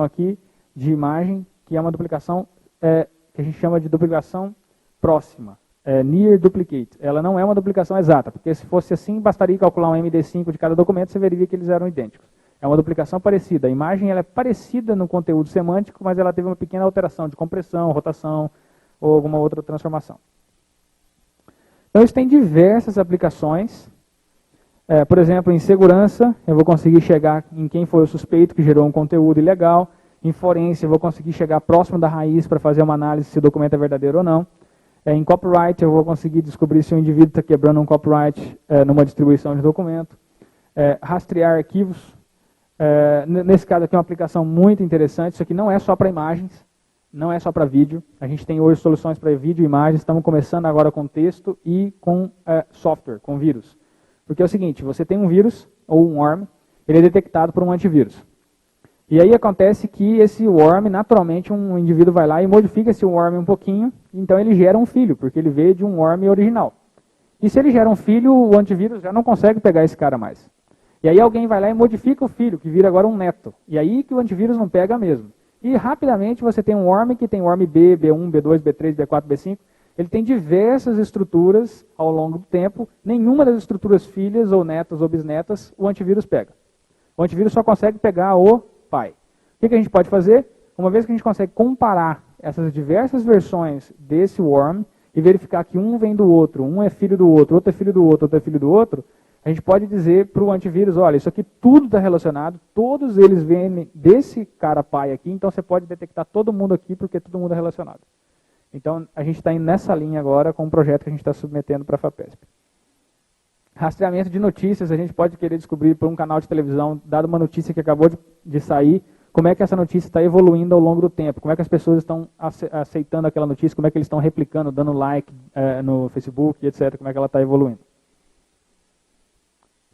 aqui de imagem, que é uma duplicação que a gente chama de duplicação próxima. Near duplicate. Ela não é uma duplicação exata, porque se fosse assim, bastaria calcular um MD5 de cada documento, você veria que eles eram idênticos. É uma duplicação parecida. A imagem ela é parecida no conteúdo semântico, mas ela teve uma pequena alteração de compressão, rotação ou alguma outra transformação. Então isso tem diversas aplicações. Por exemplo, em segurança, eu vou conseguir chegar em quem foi o suspeito que gerou um conteúdo ilegal. Em forense, eu vou conseguir chegar próximo da raiz para fazer uma análise se o documento é verdadeiro ou não. Em copyright, eu vou conseguir descobrir se o indivíduo está quebrando um copyright numa distribuição de documento. Rastrear arquivos. Nesse caso aqui é uma aplicação muito interessante. Isso aqui não é só para imagens, não é só para vídeo. A gente tem hoje soluções para vídeo e imagens. Estamos começando agora com texto e com software, com vírus. Porque é o seguinte, você tem um vírus ou um worm, ele é detectado por um antivírus. E aí acontece que esse worm, naturalmente, um indivíduo vai lá e modifica esse worm um pouquinho, então ele gera um filho, porque ele veio de um worm original. E se ele gera um filho, o antivírus já não consegue pegar esse cara mais. E aí alguém vai lá e modifica o filho, que vira agora um neto. E aí que o antivírus não pega mesmo. E rapidamente você tem um worm que tem worm B, B1, B2, B3, B4, B5. Ele tem diversas estruturas ao longo do tempo. Nenhuma das estruturas filhas ou netas ou bisnetas o antivírus pega. O antivírus só consegue pegar o pai. O que a gente pode fazer? Uma vez que a gente consegue comparar essas diversas versões desse worm e verificar que um vem do outro, um é filho do outro é filho do outro é filho do outro, a gente pode dizer para o antivírus, olha, isso aqui tudo está relacionado, todos eles vêm desse cara pai aqui, então você pode detectar todo mundo aqui porque todo mundo é relacionado. Então a gente está indo nessa linha agora com um projeto que a gente está submetendo para a FAPESP. Rastreamento de notícias, a gente pode querer descobrir por um canal de televisão, dado uma notícia que acabou de sair, como é que essa notícia está evoluindo ao longo do tempo, como é que as pessoas estão aceitando aquela notícia, como é que eles estão replicando, dando like no Facebook, etc., como é que ela está evoluindo.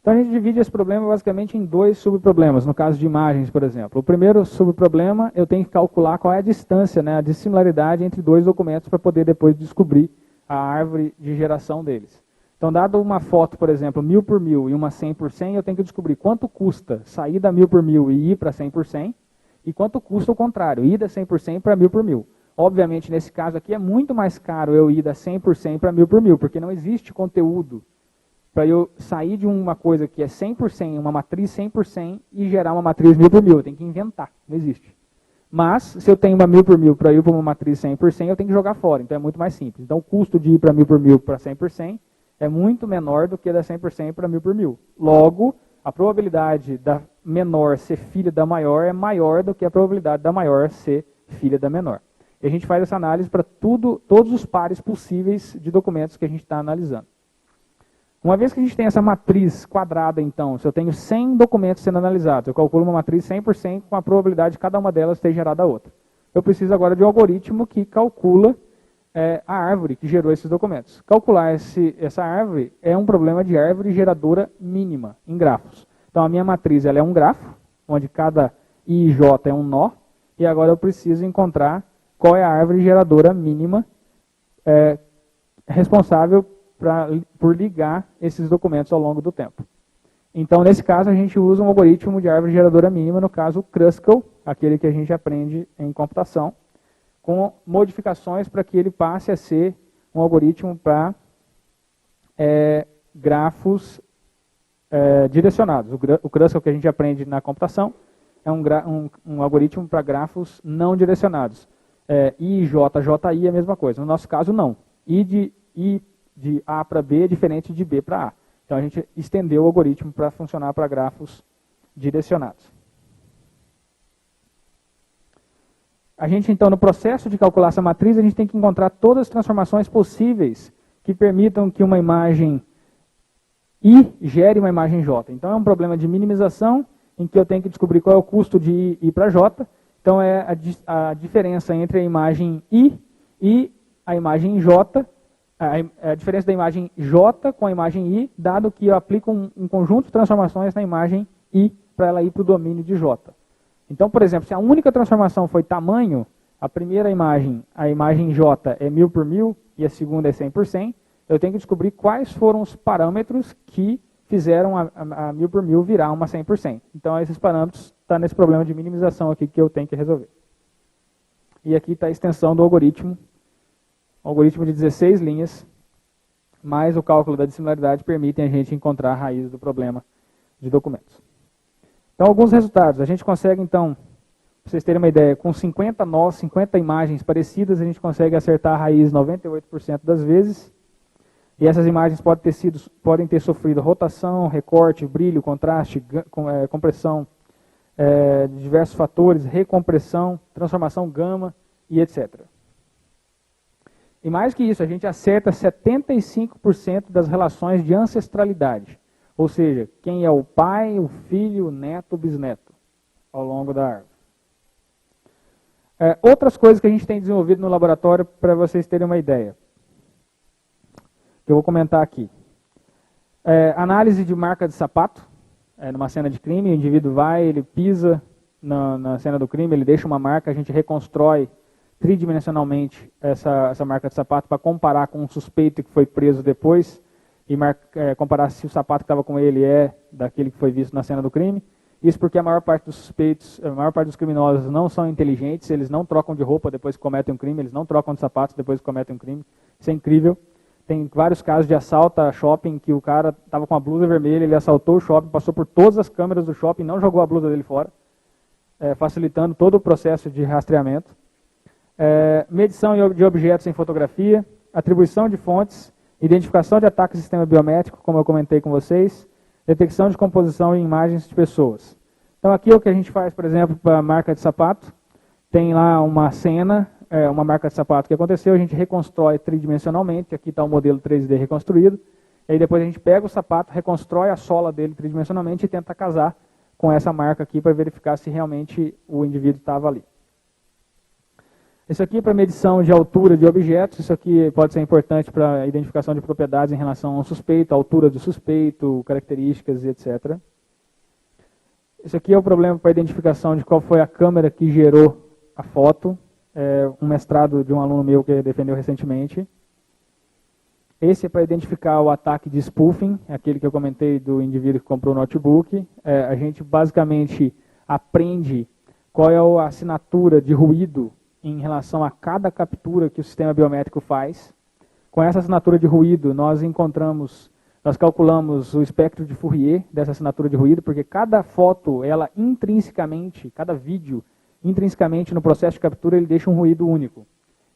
Então a gente divide esse problema basicamente em dois subproblemas, no caso de imagens, por exemplo. O primeiro subproblema, eu tenho que calcular qual é a distância, a dissimilaridade entre dois documentos para poder depois descobrir a árvore de geração deles. Então, dado uma foto, por exemplo, 1000 por 1000 e uma 100 por 100, eu tenho que descobrir quanto custa sair da 1000 por 1000 e ir para 100 por 100, e quanto custa o contrário, ir da 100 por 100 para 1000 por 1000. Obviamente, nesse caso aqui, é muito mais caro eu ir da 100 por 100 para 1000 por 1000, porque não existe conteúdo para eu sair de uma coisa que é 100 por 100, uma matriz 100 por 100, e gerar uma matriz 1000 por 1000. Eu tenho que inventar, não existe. Mas, se eu tenho uma 1000 por 1000 para ir para uma matriz 100 por 100, eu tenho que jogar fora, então é muito mais simples. Então, o custo de ir para 1000 por 1000 para 100 por 100 é muito menor do que da 100 por 100 para 1000 por 1000. Logo, a probabilidade da menor ser filha da maior é maior do que a probabilidade da maior ser filha da menor. E a gente faz essa análise para todos os pares possíveis de documentos que a gente está analisando. Uma vez que a gente tem essa matriz quadrada, então, se eu tenho 100 documentos sendo analisados, eu calculo uma matriz 100% com a probabilidade de cada uma delas ter gerado a outra. Eu preciso agora de um algoritmo que calcula a árvore que gerou esses documentos. Calcular essa árvore é um problema de árvore geradora mínima em grafos. Então a minha matriz ela é um grafo, onde cada I e J é um nó, e agora eu preciso encontrar qual é a árvore geradora mínima responsável por ligar esses documentos ao longo do tempo. Então nesse caso a gente usa um algoritmo de árvore geradora mínima, no caso o Kruskal, aquele que a gente aprende em computação, com modificações para que ele passe a ser um algoritmo para grafos direcionados. O Kruskal que a gente aprende na computação é um algoritmo para grafos não direcionados. I, J, JI é a mesma coisa. No nosso caso, não. I de A para B é diferente de B para A. Então a gente estendeu o algoritmo para funcionar para grafos direcionados. A gente, então, no processo de calcular essa matriz, a gente tem que encontrar todas as transformações possíveis que permitam que uma imagem I gere uma imagem J. Então, é um problema de minimização, em que eu tenho que descobrir qual é o custo de I para J. Então, é a diferença entre a imagem I e a imagem J, a diferença da imagem J com a imagem I, dado que eu aplico um conjunto de transformações na imagem I para ela ir para o domínio de J. Então, por exemplo, se a única transformação foi tamanho, a primeira imagem, a imagem J é 1000 por 1000 e a segunda é 100 por 100, eu tenho que descobrir quais foram os parâmetros que fizeram a 1000 por 1000 virar uma 100 por 100. Então, esses parâmetros estão nesse problema de minimização aqui que eu tenho que resolver. E aqui está a extensão do algoritmo. O algoritmo de 16 linhas, mais o cálculo da dissimilaridade permitem a gente encontrar a raiz do problema de documentos. Então, alguns resultados. A gente consegue, então, para vocês terem uma ideia, com 50 nós, 50 imagens parecidas, a gente consegue acertar a raiz 98% das vezes. E essas imagens podem ter sofrido rotação, recorte, brilho, contraste, compressão de diversos fatores, recompressão, transformação gama e etc. E mais que isso, a gente acerta 75% das relações de ancestralidade. Ou seja, quem é o pai, o filho, o neto, o bisneto, ao longo da árvore. Outras coisas que a gente tem desenvolvido no laboratório, para vocês terem uma ideia, que eu vou comentar aqui. Análise de marca de sapato, numa cena de crime, o indivíduo vai, ele pisa na cena do crime, ele deixa uma marca, a gente reconstrói tridimensionalmente essa marca de sapato para comparar com um suspeito que foi preso depois e comparar se o sapato que estava com ele é daquele que foi visto na cena do crime. Isso porque a maior parte dos suspeitos, a maior parte dos criminosos não são inteligentes, eles não trocam de roupa depois que cometem um crime, eles não trocam de sapatos depois que cometem um crime. Isso é incrível. Tem vários casos de assalto a shopping que o cara estava com a blusa vermelha, ele assaltou o shopping, passou por todas as câmeras do shopping, não jogou a blusa dele fora, facilitando todo o processo de rastreamento. Medição de objetos em fotografia, atribuição de fontes, identificação de ataques ao sistema biométrico, como eu comentei com vocês, detecção de composição em imagens de pessoas. Então aqui é o que a gente faz, por exemplo, para a marca de sapato. Tem lá uma cena, uma marca de sapato que aconteceu, a gente reconstrói tridimensionalmente, aqui está o modelo 3D reconstruído, e aí depois a gente pega o sapato, reconstrói a sola dele tridimensionalmente e tenta casar com essa marca aqui para verificar se realmente o indivíduo estava ali. Isso aqui é para medição de altura de objetos, isso aqui pode ser importante para identificação de propriedades em relação ao suspeito, altura do suspeito, características e etc. Isso aqui é o problema para identificação de qual foi a câmera que gerou a foto, um mestrado de um aluno meu que defendeu recentemente. Esse é para identificar o ataque de spoofing, aquele que eu comentei do indivíduo que comprou o notebook. A gente basicamente aprende qual é a assinatura de ruído em relação a cada captura que o sistema biométrico faz. Com essa assinatura de ruído, nós calculamos o espectro de Fourier dessa assinatura de ruído, porque cada foto, cada vídeo, intrinsecamente no processo de captura, ele deixa um ruído único.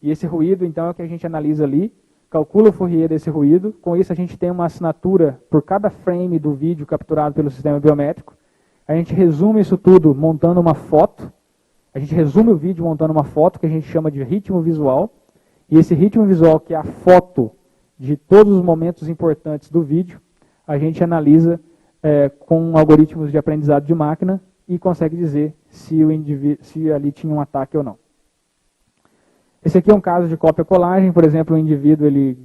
E esse ruído, então, é o que a gente analisa ali, calcula o Fourier desse ruído, com isso a gente tem uma assinatura por cada frame do vídeo capturado pelo sistema biométrico. A gente resume isso tudo montando uma foto. A gente resume o vídeo montando uma foto que a gente chama de ritmo visual. E esse ritmo visual, que é a foto de todos os momentos importantes do vídeo, a gente analisa com algoritmos de aprendizado de máquina e consegue dizer se ali tinha um ataque ou não. Esse aqui é um caso de cópia-colagem. Por exemplo, o indivíduo ele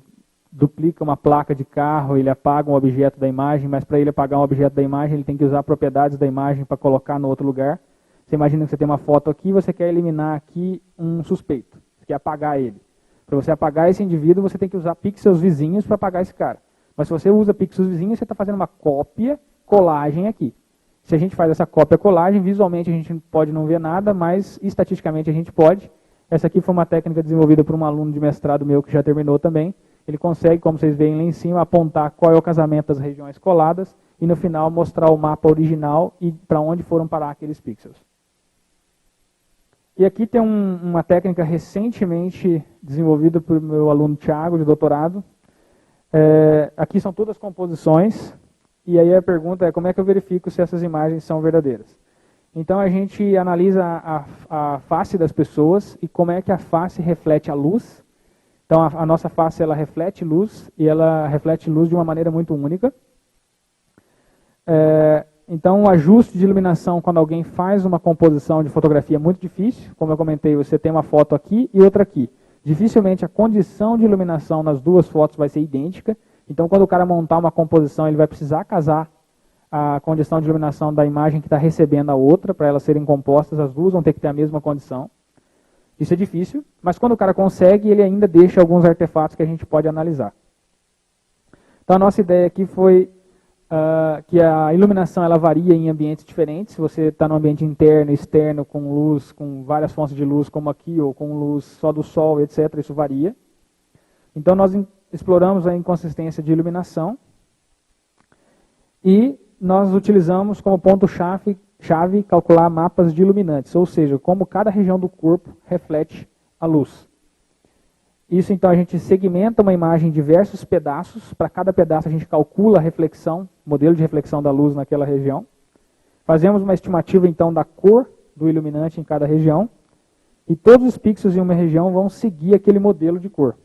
duplica uma placa de carro, ele apaga um objeto da imagem, mas para ele apagar um objeto da imagem, ele tem que usar propriedades da imagem para colocar no outro lugar. Você imagina que você tem uma foto aqui e você quer eliminar aqui um suspeito. Você quer apagar ele. Para você apagar esse indivíduo, você tem que usar pixels vizinhos para apagar esse cara. Mas se você usa pixels vizinhos, você está fazendo uma cópia-colagem aqui. Se a gente faz essa cópia-colagem, visualmente a gente pode não ver nada, mas estatisticamente a gente pode. Essa aqui foi uma técnica desenvolvida por um aluno de mestrado meu que já terminou também. Ele consegue, como vocês veem lá em cima, apontar qual é o casamento das regiões coladas e no final mostrar o mapa original e para onde foram parar aqueles pixels. E aqui tem uma técnica recentemente desenvolvida por meu aluno Thiago, de doutorado. Aqui são todas composições, e aí a pergunta é como é que eu verifico se essas imagens são verdadeiras. Então a gente analisa a face das pessoas e como é que a face reflete a luz. Então a nossa face ela reflete luz, e ela reflete luz de uma maneira muito única. Então, o ajuste de iluminação, quando alguém faz uma composição de fotografia, é muito difícil. Como eu comentei, você tem uma foto aqui e outra aqui. Dificilmente a condição de iluminação nas duas fotos vai ser idêntica. Então, quando o cara montar uma composição, ele vai precisar casar a condição de iluminação da imagem que está recebendo a outra, para elas serem compostas, as duas vão ter que ter a mesma condição. Isso é difícil, mas quando o cara consegue, ele ainda deixa alguns artefatos que a gente pode analisar. Então, a nossa ideia aqui foi que a iluminação ela varia em ambientes diferentes. Se você está no ambiente interno, externo, com luz, com várias fontes de luz, como aqui, ou com luz só do sol, etc., isso varia. Então, nós exploramos a inconsistência de iluminação e nós utilizamos como ponto-chave calcular mapas de iluminantes, ou seja, como cada região do corpo reflete a luz. Isso, então, a gente segmenta uma imagem em diversos pedaços. Para cada pedaço, a gente calcula a reflexão, modelo de reflexão da luz naquela região. Fazemos uma estimativa, então, da cor do iluminante em cada região. E todos os pixels em uma região vão seguir aquele modelo de cor.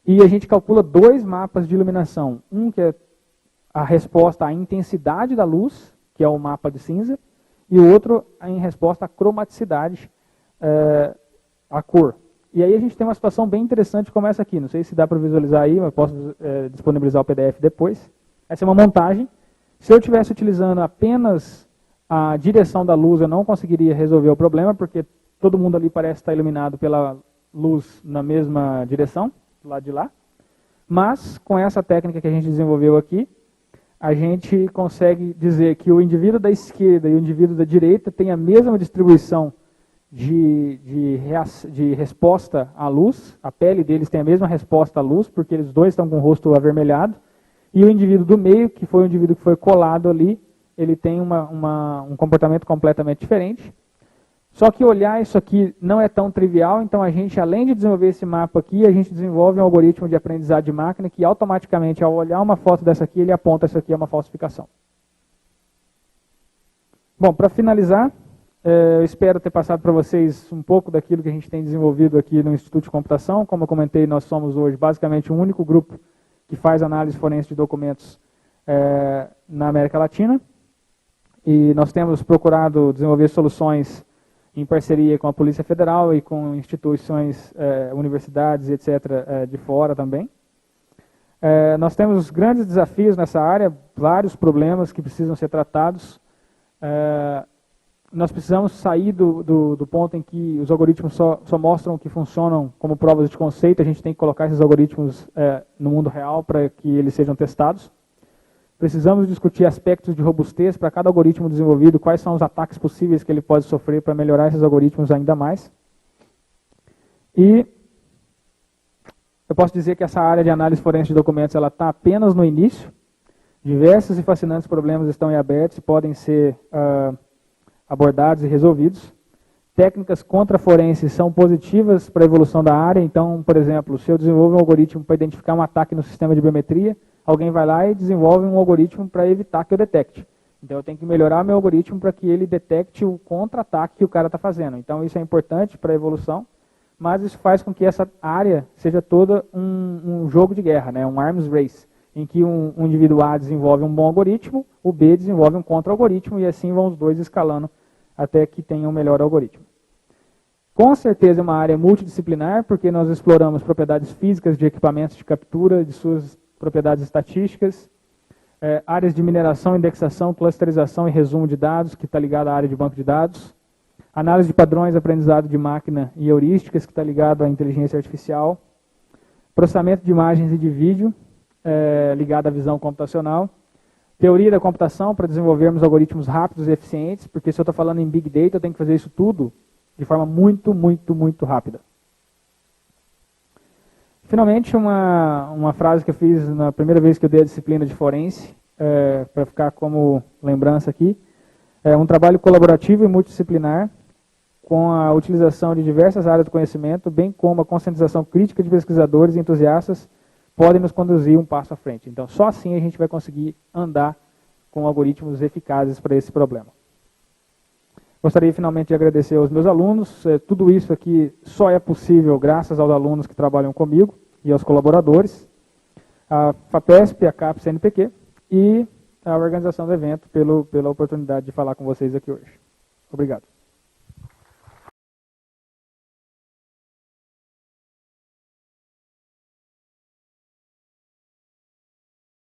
E a gente calcula 2 mapas de iluminação. Um que é a resposta à intensidade da luz, que é o mapa de cinza. E o outro em resposta à cromaticidade, a cor. E aí a gente tem uma situação bem interessante como essa aqui. Não sei se dá para visualizar aí, mas posso disponibilizar o PDF depois. Essa é uma montagem. Se eu estivesse utilizando apenas a direção da luz, eu não conseguiria resolver o problema, porque todo mundo ali parece estar iluminado pela luz na mesma direção, do lado de lá. Mas, com essa técnica que a gente desenvolveu aqui, a gente consegue dizer que o indivíduo da esquerda e o indivíduo da direita têm a mesma distribuição de resposta à luz. A pele deles tem a mesma resposta à luz, porque eles dois estão com o rosto avermelhado. E o indivíduo do meio, que foi o indivíduo que foi colado ali, ele tem um comportamento completamente diferente. Só que olhar isso aqui não é tão trivial, então a gente, além de desenvolver esse mapa aqui, a gente desenvolve um algoritmo de aprendizado de máquina que automaticamente, ao olhar uma foto dessa aqui, ele aponta isso aqui é uma falsificação. Bom, para finalizar, eu espero ter passado para vocês um pouco daquilo que a gente tem desenvolvido aqui no Instituto de Computação. Como eu comentei, nós somos hoje basicamente o único grupo que faz análise forense de documentos na América Latina. E nós temos procurado desenvolver soluções em parceria com a Polícia Federal e com instituições, universidades, etc., de fora também. Nós temos grandes desafios nessa área, vários problemas que precisam ser tratados. Nós precisamos sair do ponto em que os algoritmos só mostram que funcionam como provas de conceito. A gente tem que colocar esses algoritmos no mundo real para que eles sejam testados. Precisamos discutir aspectos de robustez para cada algoritmo desenvolvido, quais são os ataques possíveis que ele pode sofrer para melhorar esses algoritmos ainda mais. E eu posso dizer que essa área de análise forense de documentos está apenas no início. Diversos e fascinantes problemas estão em aberto e podem ser abordados e resolvidos. Técnicas contra-forenses são positivas para a evolução da área. Então, por exemplo, se eu desenvolvo um algoritmo para identificar um ataque no sistema de biometria, alguém vai lá e desenvolve um algoritmo para evitar que eu detecte. Então eu tenho que melhorar meu algoritmo para que ele detecte o contra-ataque que o cara está fazendo. Então isso é importante para a evolução, mas isso faz com que essa área seja toda um jogo de guerra, né? Um arms race, em que um indivíduo A desenvolve um bom algoritmo, o B desenvolve um contra-algoritmo e assim vão os dois escalando até que tenha um melhor algoritmo. Com certeza é uma área multidisciplinar, porque nós exploramos propriedades físicas de equipamentos de captura, de suas propriedades estatísticas, áreas de mineração, indexação, clusterização e resumo de dados, que está ligado à área de banco de dados, análise de padrões, aprendizado de máquina e heurísticas, que está ligado à inteligência artificial, processamento de imagens e de vídeo, ligado à visão computacional, teoria da computação, para desenvolvermos algoritmos rápidos e eficientes, porque se eu estou falando em Big Data, eu tenho que fazer isso tudo de forma muito, muito, muito rápida. Finalmente, uma frase que eu fiz na primeira vez que eu dei a disciplina de forense, para ficar como lembrança aqui, um trabalho colaborativo e multidisciplinar, com a utilização de diversas áreas do conhecimento, bem como a conscientização crítica de pesquisadores e entusiastas, podem nos conduzir um passo à frente. Então, só assim a gente vai conseguir andar com algoritmos eficazes para esse problema. Gostaria finalmente de agradecer aos meus alunos. Tudo isso aqui só é possível graças aos alunos que trabalham comigo e aos colaboradores, a FAPESP, a CAPES, CNPq e a organização do evento pela oportunidade de falar com vocês aqui hoje. Obrigado.